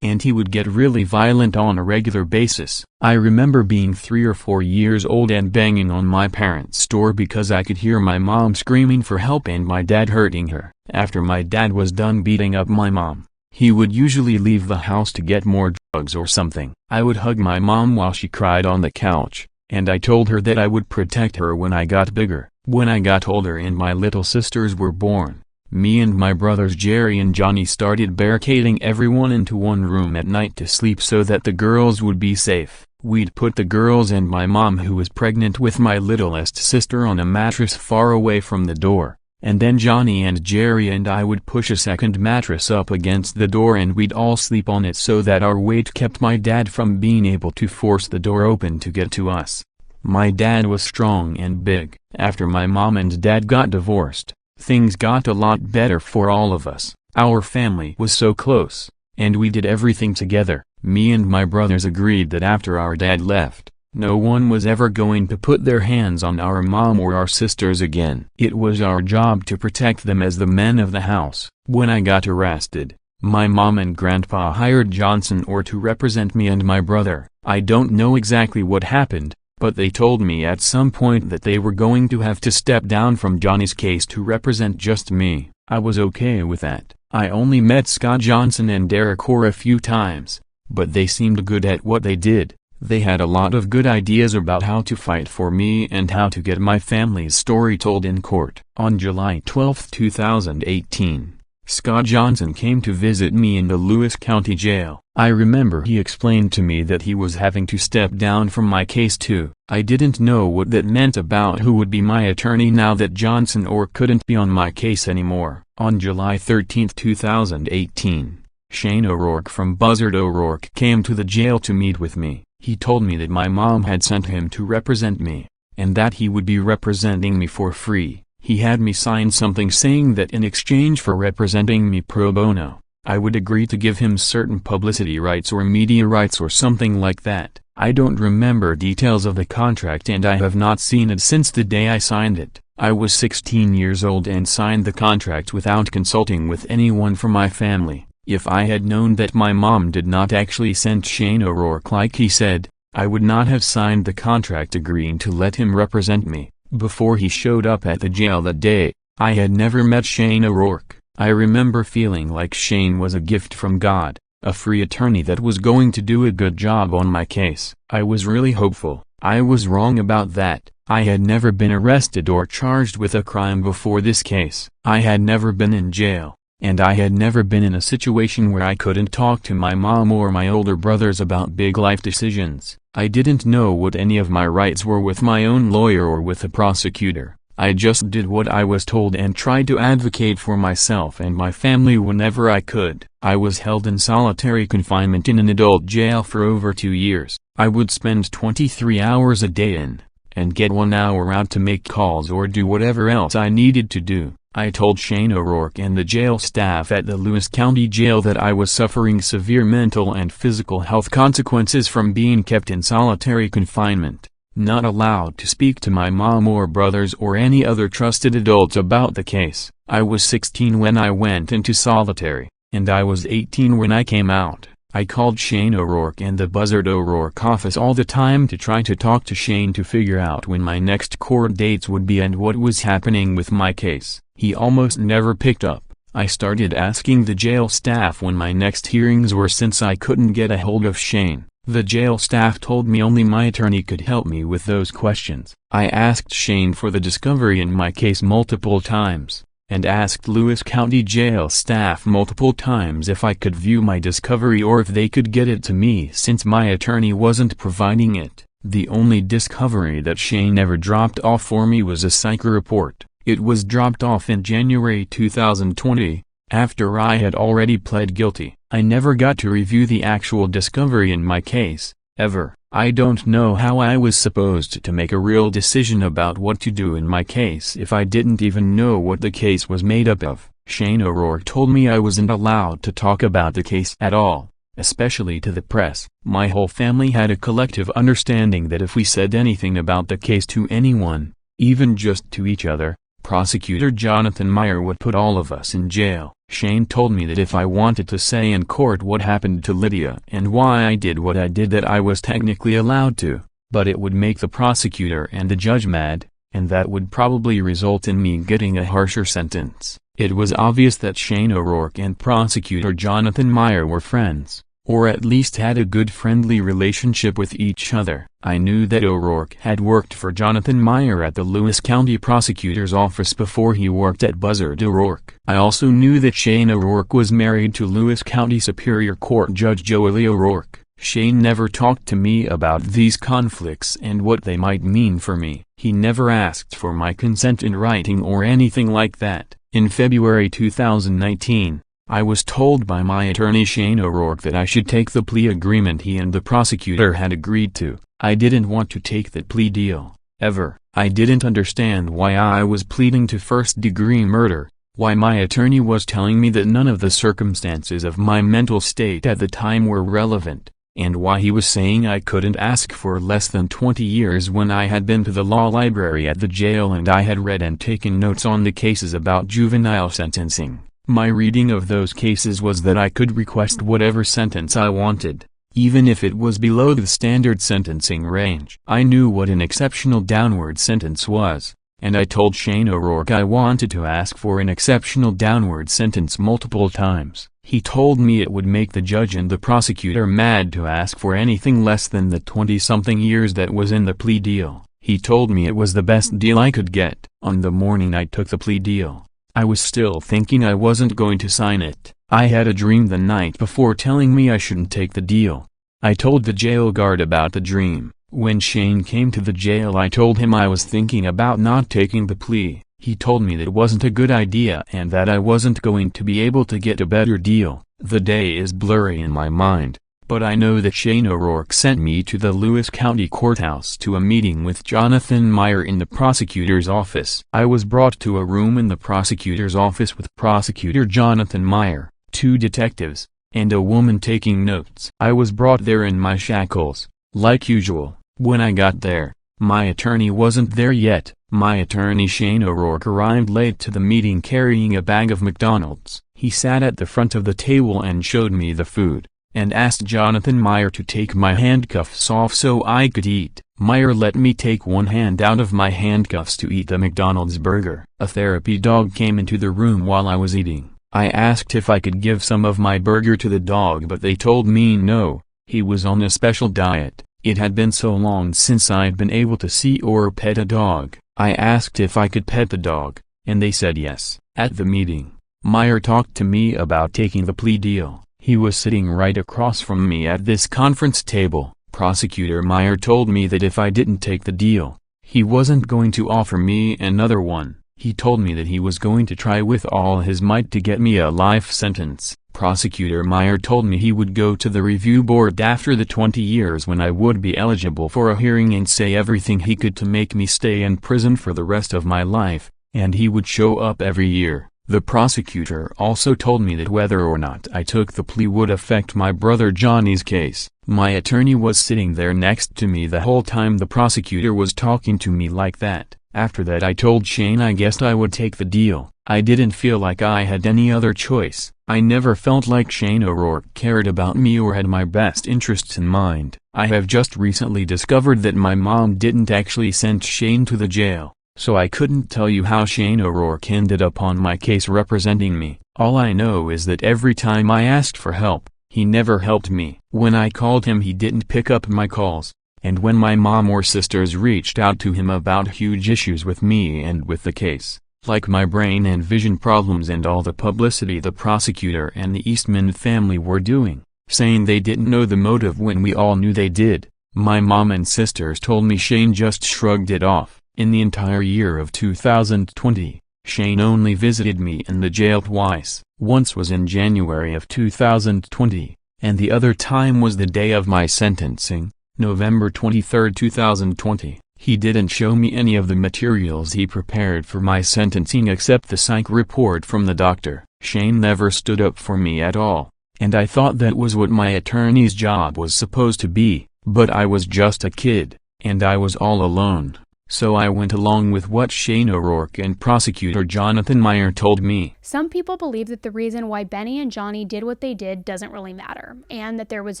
and he would get really violent on a regular basis. I remember being 3 or 4 years old and banging on my parents' door because I could hear my mom screaming for help and my dad hurting her. After my dad was done beating up my mom, he would usually leave the house to get more drugs or something. I would hug my mom while she cried on the couch, and I told her that I would protect her when I got bigger. When I got older and my little sisters were born, me and my brothers Jerry and Johnny started barricading everyone into one room at night to sleep so that the girls would be safe. We'd put the girls and my mom, who was pregnant with my littlest sister, on a mattress far away from the door, and then Johnny and Jerry and I would push a second mattress up against the door and we'd all sleep on it so that our weight kept my dad from being able to force the door open to get to us. My dad was strong and big. After my mom and dad got divorced, things got a lot better for all of us. Our family was so close, and we did everything together. Me and my brothers agreed that after our dad left, no one was ever going to put their hands on our mom or our sisters again. It was our job to protect them as the men of the house. When I got arrested, my mom and grandpa hired Johnson or to represent me and my brother. I don't know exactly what happened, but they told me at some point that they were going to have to step down from Johnny's case to represent just me. I was okay with that. I only met Scott Johnson and Derek Orr a few times, but they seemed good at what they did. They had a lot of good ideas about how to fight for me and how to get my family's story told in court. On July 12, 2018, Scott Johnson came to visit me in the Lewis County Jail. I remember he explained to me that he was having to step down from my case too. I didn't know what that meant about who would be my attorney now that Johnson or couldn't be on my case anymore. On July 13, 2018, Shane O'Rourke from Buzzard O'Rourke came to the jail to meet with me. He told me that my mom had sent him to represent me, and that he would be representing me for free. He had me sign something saying that in exchange for representing me pro bono, I would agree to give him certain publicity rights or media rights or something like that. I don't remember details of the contract and I have not seen it since the day I signed it. I was 16 years old and signed the contract without consulting with anyone from my family. If I had known that my mom did not actually send Shane O'Rourke like he said, I would not have signed the contract agreeing to let him represent me. Before he showed up at the jail that day, I had never met Shane O'Rourke. I remember feeling like Shane was a gift from God, a free attorney that was going to do a good job on my case. I was really hopeful. I was wrong about that. I had never been arrested or charged with a crime before this case. I had never been in jail, and I had never been in a situation where I couldn't talk to my mom or my older brothers about big life decisions. I didn't know what any of my rights were with my own lawyer or with a prosecutor. I just did what I was told and tried to advocate for myself and my family whenever I could. I was held in solitary confinement in an adult jail for over 2 years. I would spend 23 hours a day in, and get 1 hour out to make calls or do whatever else I needed to do. I told Shane O'Rourke and the jail staff at the Lewis County Jail that I was suffering severe mental and physical health consequences from being kept in solitary confinement, not allowed to speak to my mom or brothers or any other trusted adults about the case. I was 16 when I went into solitary, and I was 18 when I came out. I called Shane O'Rourke and the Buzzard O'Rourke office all the time to try to talk to Shane to figure out when my next court dates would be and what was happening with my case. He almost never picked up. I started asking the jail staff when my next hearings were since I couldn't get a hold of Shane. The jail staff told me only my attorney could help me with those questions. I asked Shane for the discovery in my case multiple times, and asked Lewis County Jail staff multiple times if I could view my discovery or if they could get it to me since my attorney wasn't providing it. The only discovery that Shane ever dropped off for me was a psych report. It was dropped off in January 2020, after I had already pled guilty. I never got to review the actual discovery in my case, ever. I don't know how I was supposed to make a real decision about what to do in my case if I didn't even know what the case was made up of. Shane O'Rourke told me I wasn't allowed to talk about the case at all, especially to the press. My whole family had a collective understanding that if we said anything about the case to anyone, even just to each other, Prosecutor Jonathan Meyer would put all of us in jail. Shane told me that if I wanted to say in court what happened to Lydia and why I did what I did that I was technically allowed to, but it would make the prosecutor and the judge mad, and that would probably result in me getting a harsher sentence. It was obvious that Shane O'Rourke and Prosecutor Jonathan Meyer were friends, or at least had a good friendly relationship with each other. I knew that O'Rourke had worked for Jonathan Meyer at the Lewis County Prosecutor's Office before he worked at Buzzard O'Rourke. I also knew that Shane O'Rourke was married to Lewis County Superior Court Judge Joelle O'Rourke. Shane never talked to me about these conflicts and what they might mean for me. He never asked for my consent in writing or anything like that. In February 2019, I was told by my attorney Shane O'Rourke that I should take the plea agreement he and the prosecutor had agreed to. I didn't want to take that plea deal, ever. I didn't understand why I was pleading to first-degree murder, why my attorney was telling me that none of the circumstances of my mental state at the time were relevant, and why he was saying I couldn't ask for less than 20 years when I had been to the law library at the jail and I had read and taken notes on the cases about juvenile sentencing. My reading of those cases was that I could request whatever sentence I wanted, even if it was below the standard sentencing range. I knew what an exceptional downward sentence was, and I told Shane O'Rourke I wanted to ask for an exceptional downward sentence multiple times. He told me it would make the judge and the prosecutor mad to ask for anything less than the 20-something years that was in the plea deal. He told me it was the best deal I could get. On the morning I took the plea deal, I was still thinking I wasn't going to sign it. I had a dream the night before telling me I shouldn't take the deal. I told the jail guard about the dream. When Shane came to the jail, I told him I was thinking about not taking the plea. He told me that it wasn't a good idea and that I wasn't going to be able to get a better deal. The day is blurry in my mind, but I know that Shane O'Rourke sent me to the Lewis County Courthouse to a meeting with Jonathan Meyer in the prosecutor's office. I was brought to a room in the prosecutor's office with Prosecutor Jonathan Meyer, 2 detectives, and a woman taking notes. I was brought there in my shackles, like usual. When I got there, my attorney wasn't there yet. My attorney Shane O'Rourke arrived late to the meeting carrying a bag of McDonald's. He sat at the front of the table and showed me the food, and asked Jonathan Meyer to take my handcuffs off so I could eat. Meyer let me take one hand out of my handcuffs to eat the McDonald's burger. A therapy dog came into the room while I was eating. I asked if I could give some of my burger to the dog, but they told me no, he was on a special diet. It had been so long since I'd been able to see or pet a dog. I asked if I could pet the dog, and they said yes. At the meeting, Meyer talked to me about taking the plea deal. He was sitting right across from me at this conference table. Prosecutor Meyer told me that if I didn't take the deal, he wasn't going to offer me another one. He told me that he was going to try with all his might to get me a life sentence. Prosecutor Meyer told me he would go to the review board after the 20 years when I would be eligible for a hearing and say everything he could to make me stay in prison for the rest of my life, and he would show up every year. The prosecutor also told me that whether or not I took the plea would affect my brother Johnny's case. My attorney was sitting there next to me the whole time the prosecutor was talking to me like that. After that I told Shane I guessed I would take the deal. I didn't feel like I had any other choice. I never felt like Shane O'Rourke cared about me or had my best interests in mind. I have just recently discovered that my mom didn't actually send Shane to the jail, so I couldn't tell you how Shane O'Rourke ended up on my case representing me. All I know is that every time I asked for help, he never helped me. When I called him, he didn't pick up my calls. And when my mom or sisters reached out to him about huge issues with me and with the case, like my brain and vision problems and all the publicity the prosecutor and the Eastman family were doing, saying they didn't know the motive when we all knew they did, my mom and sisters told me Shane just shrugged it off. In the entire year of 2020, Shane only visited me in the jail twice. Once was in January of 2020, and the other time was the day of my sentencing, November 23, 2020. He didn't show me any of the materials he prepared for my sentencing except the psych report from the doctor. Shane never stood up for me at all, and I thought that was what my attorney's job was supposed to be, but I was just a kid, and I was all alone. So I went along with what Shane O'Rourke and prosecutor Jonathan Meyer told me. Some people believe that the reason why Benny and Johnny did what they did doesn't really matter, and that there was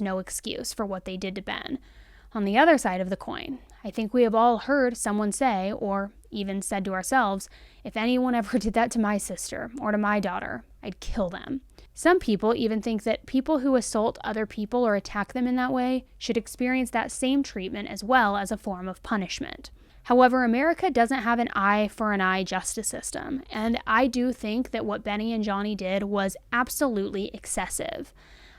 no excuse for what they did to Ben. On the other side of the coin, I think we have all heard someone say, or even said to ourselves, if anyone ever did that to my sister or to my daughter, I'd kill them. Some people even think that people who assault other people or attack them in that way should experience that same treatment as well as a form of punishment. However, America doesn't have an eye for an eye justice system, and I do think that what Benny and Johnny did was absolutely excessive.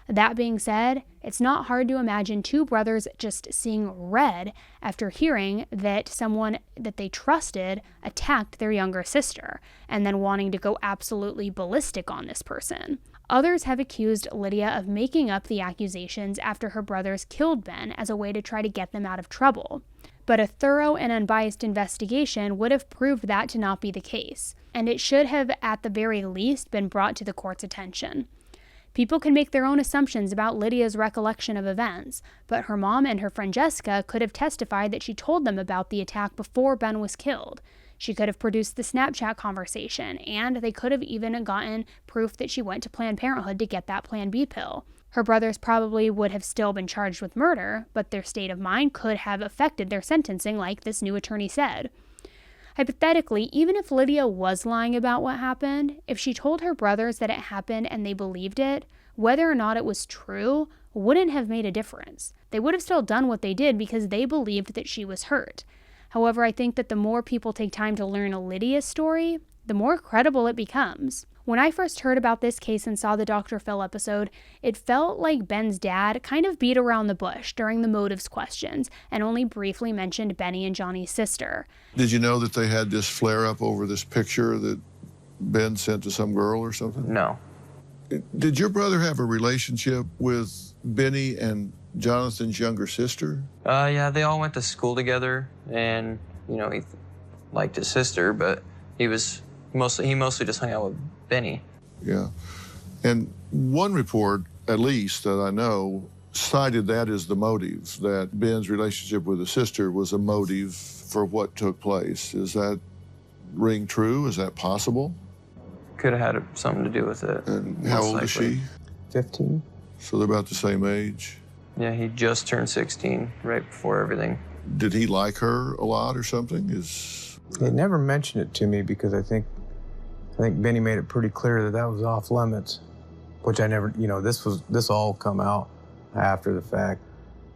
That being said, it's not hard to imagine two brothers just seeing red after hearing that someone that they trusted attacked their younger sister, and then wanting to go absolutely ballistic on this person. Others have accused Lydia of making up the accusations after her brothers killed Ben as a way to try to get them out of trouble. But a thorough and unbiased investigation would have proved that to not be the case, and it should have at the very least been brought to the court's attention. People can make their own assumptions about Lydia's recollection of events, but her mom and her friend Jessica could have testified that she told them about the attack before Ben was killed. She could have produced the Snapchat conversation, and they could have even gotten proof that she went to Planned Parenthood to get that Plan B pill. Her brothers probably would have still been charged with murder, but their state of mind could have affected their sentencing, like this new attorney said. Hypothetically, even if Lydia was lying about what happened, if she told her brothers that it happened and they believed it, whether or not it was true wouldn't have made a difference. They would have still done what they did because they believed that she was hurt. However, I think that the more people take time to learn Lydia's story, the more credible it becomes. When I first heard about this case and saw the Dr. Phil episode, it felt like Ben's dad kind of beat around the bush during the motives questions and only briefly mentioned Benny and Johnny's sister. Did you know that they had this flare-up over this picture that Ben sent to some girl or something? No. Did your brother have a relationship with Benny and Jonathan's younger sister? Yeah, they all went to school together, and, you know, he liked his sister, but he mostly just hung out with Benny. Yeah. And one report, at least that I know, cited that as the motive, that Ben's relationship with his sister was a motive for what took place. Is that ring true? Is that possible? Could have had something to do with it. And how old is she? 15. So they're about the same age? Yeah, he just turned 16 right before everything. Did he like her a lot or something? He never mentioned it to me because I think Benny made it pretty clear that was off limits, which I never, this all come out after the fact.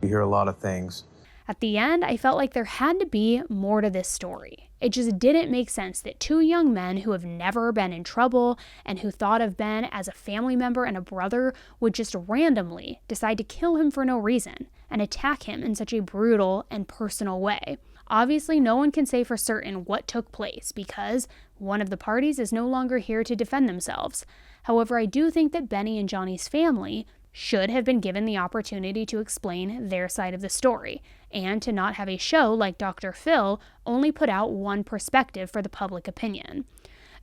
You hear a lot of things. At the end, I felt like there had to be more to this story. It just didn't make sense that two young men who have never been in trouble and who thought of Ben as a family member and a brother would just randomly decide to kill him for no reason and attack him in such a brutal and personal way. Obviously, no one can say for certain what took place because one of the parties is no longer here to defend themselves. However, I do think that Benny and Johnny's family should have been given the opportunity to explain their side of the story, and to not have a show like Dr. Phil only put out one perspective for the public opinion.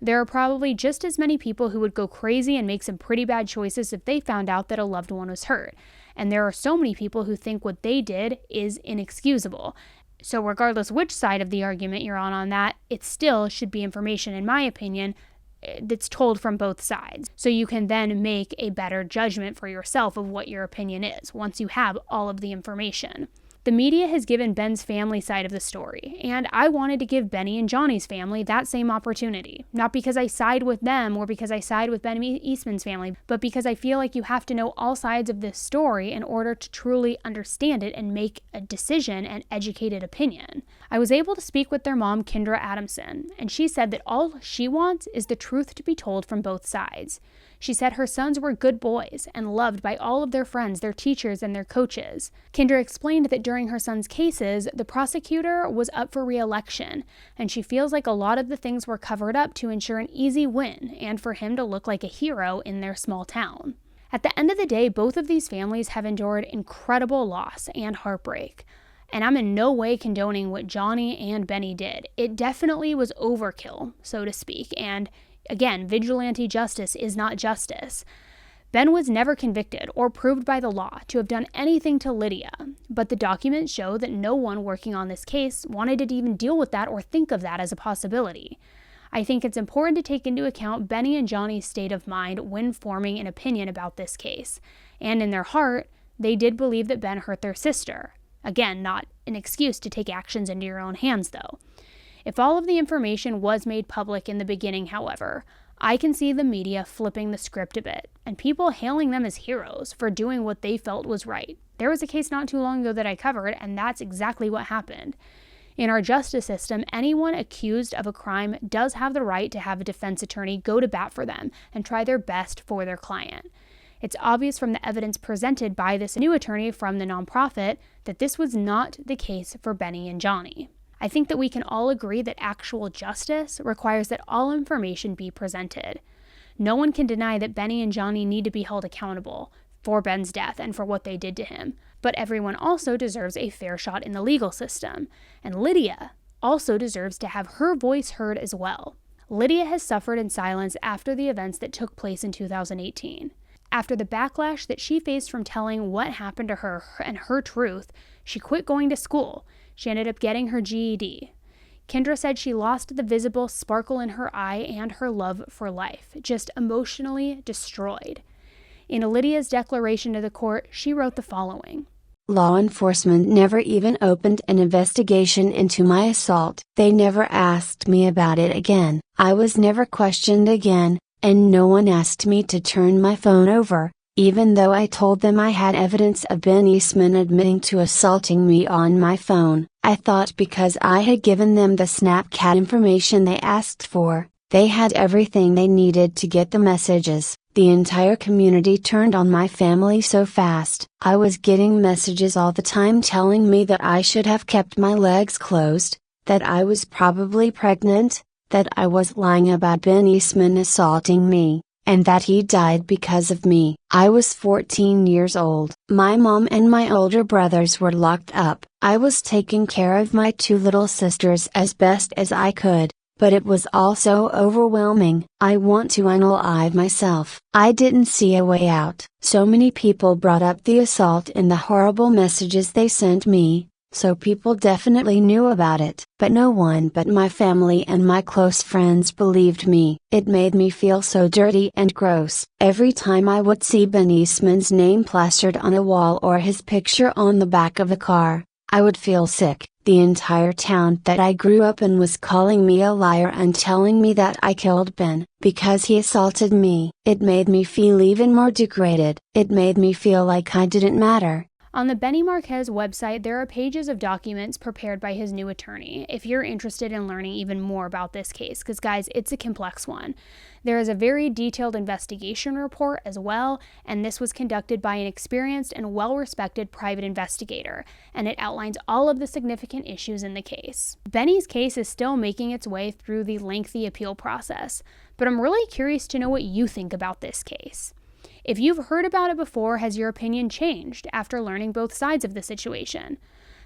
There are probably just as many people who would go crazy and make some pretty bad choices if they found out that a loved one was hurt, and there are so many people who think what they did is inexcusable. So regardless which side of the argument you're on that, it still should be information, in my opinion, that's told from both sides. So you can then make a better judgment for yourself of what your opinion is once you have all of the information. The media has given Ben's family side of the story, and I wanted to give Benny and Johnny's family that same opportunity. Not because I side with them or because I side with Ben Eastman's family, but because I feel like you have to know all sides of this story in order to truly understand it and make a decision and educated opinion. I was able to speak with their mom, Kendra Adamson, and she said that all she wants is the truth to be told from both sides. She said her sons were good boys and loved by all of their friends, their teachers, and their coaches. Kendra explained that during her son's cases, the prosecutor was up for re-election, and she feels like a lot of the things were covered up to ensure an easy win and for him to look like a hero in their small town. At the end of the day, both of these families have endured incredible loss and heartbreak. And I'm in no way condoning what Johnny and Benny did. It definitely was overkill, so to speak, and again, vigilante justice is not justice. Ben was never convicted or proved by the law to have done anything to Lydia, but the documents show that no one working on this case wanted to even deal with that or think of that as a possibility. I think it's important to take into account Benny and Johnny's state of mind when forming an opinion about this case, and in their heart, they did believe that Ben hurt their sister. Again, not an excuse to take actions into your own hands, though. If all of the information was made public in the beginning, however, I can see the media flipping the script a bit, and people hailing them as heroes for doing what they felt was right. There was a case not too long ago that I covered, and that's exactly what happened. In our justice system, anyone accused of a crime does have the right to have a defense attorney go to bat for them and try their best for their client. It's obvious from the evidence presented by this new attorney from the nonprofit that this was not the case for Benny and Johnny. I think that we can all agree that actual justice requires that all information be presented. No one can deny that Benny and Johnny need to be held accountable for Ben's death and for what they did to him, but everyone also deserves a fair shot in the legal system, and Lydia also deserves to have her voice heard as well. Lydia has suffered in silence after the events that took place in 2018. After the backlash that she faced from telling what happened to her and her truth, she quit going to school. She ended up getting her GED. Kendra said she lost the visible sparkle in her eye and her love for life, just emotionally destroyed. In Lydia's declaration to the court, she wrote the following: Law enforcement never even opened an investigation into my assault. They never asked me about it again. I was never questioned again, and no one asked me to turn my phone over, even though I told them I had evidence of Ben Eastman admitting to assaulting me on my phone. I thought because I had given them the Snapchat information they asked for, they had everything they needed to get the messages. The entire community turned on my family so fast. I was getting messages all the time telling me that I should have kept my legs closed, that I was probably pregnant, that I was lying about Ben Eastman assaulting me, and that he died because of me. I was 14 years old. My mom and my older brothers were locked up. I was taking care of my 2 little sisters as best as I could. But it was also overwhelming. I want to unalive myself. I didn't see a way out. So many people brought up the assault in the horrible messages they sent me, so people definitely knew about it. But no one but my family and my close friends believed me. It made me feel so dirty and gross. Every time I would see Ben Eastman's name plastered on a wall or his picture on the back of a car, I would feel sick. The entire town that I grew up in was calling me a liar and telling me that I killed Ben, because he assaulted me. It made me feel even more degraded. It made me feel like I didn't matter. On the Benny Marquez website, there are pages of documents prepared by his new attorney, if you're interested in learning even more about this case, because guys, it's a complex one. There is a very detailed investigation report as well, and this was conducted by an experienced and well-respected private investigator, and it outlines all of the significant issues in the case. Benny's case is still making its way through the lengthy appeal process, but I'm really curious to know what you think about this case. If you've heard about it before, has your opinion changed after learning both sides of the situation?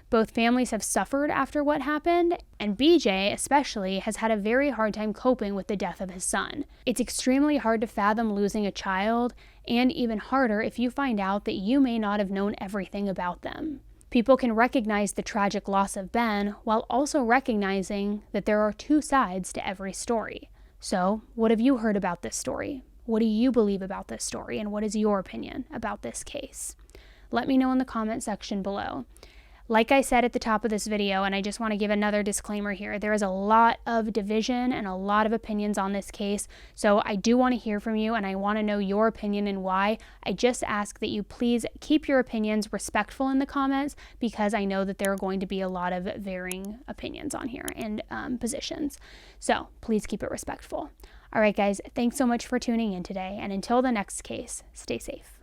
Both families have suffered after what happened, and BJ especially has had a very hard time coping with the death of his son. It's extremely hard to fathom losing a child, and even harder if you find out that you may not have known everything about them. People can recognize the tragic loss of Ben while also recognizing that there are 2 sides to every story. So, what have you heard about this story? What do you believe about this story, and what is your opinion about this case? Let me know in the comment section below. Like I said at the top of this video, and I just want to give another disclaimer here, there is a lot of division and a lot of opinions on this case, so I do want to hear from you and I want to know your opinion and why. I just ask that you please keep your opinions respectful in the comments, because I know that there are going to be a lot of varying opinions on here and positions. So please keep it respectful. All right, guys, thanks so much for tuning in today, and until the next case, stay safe.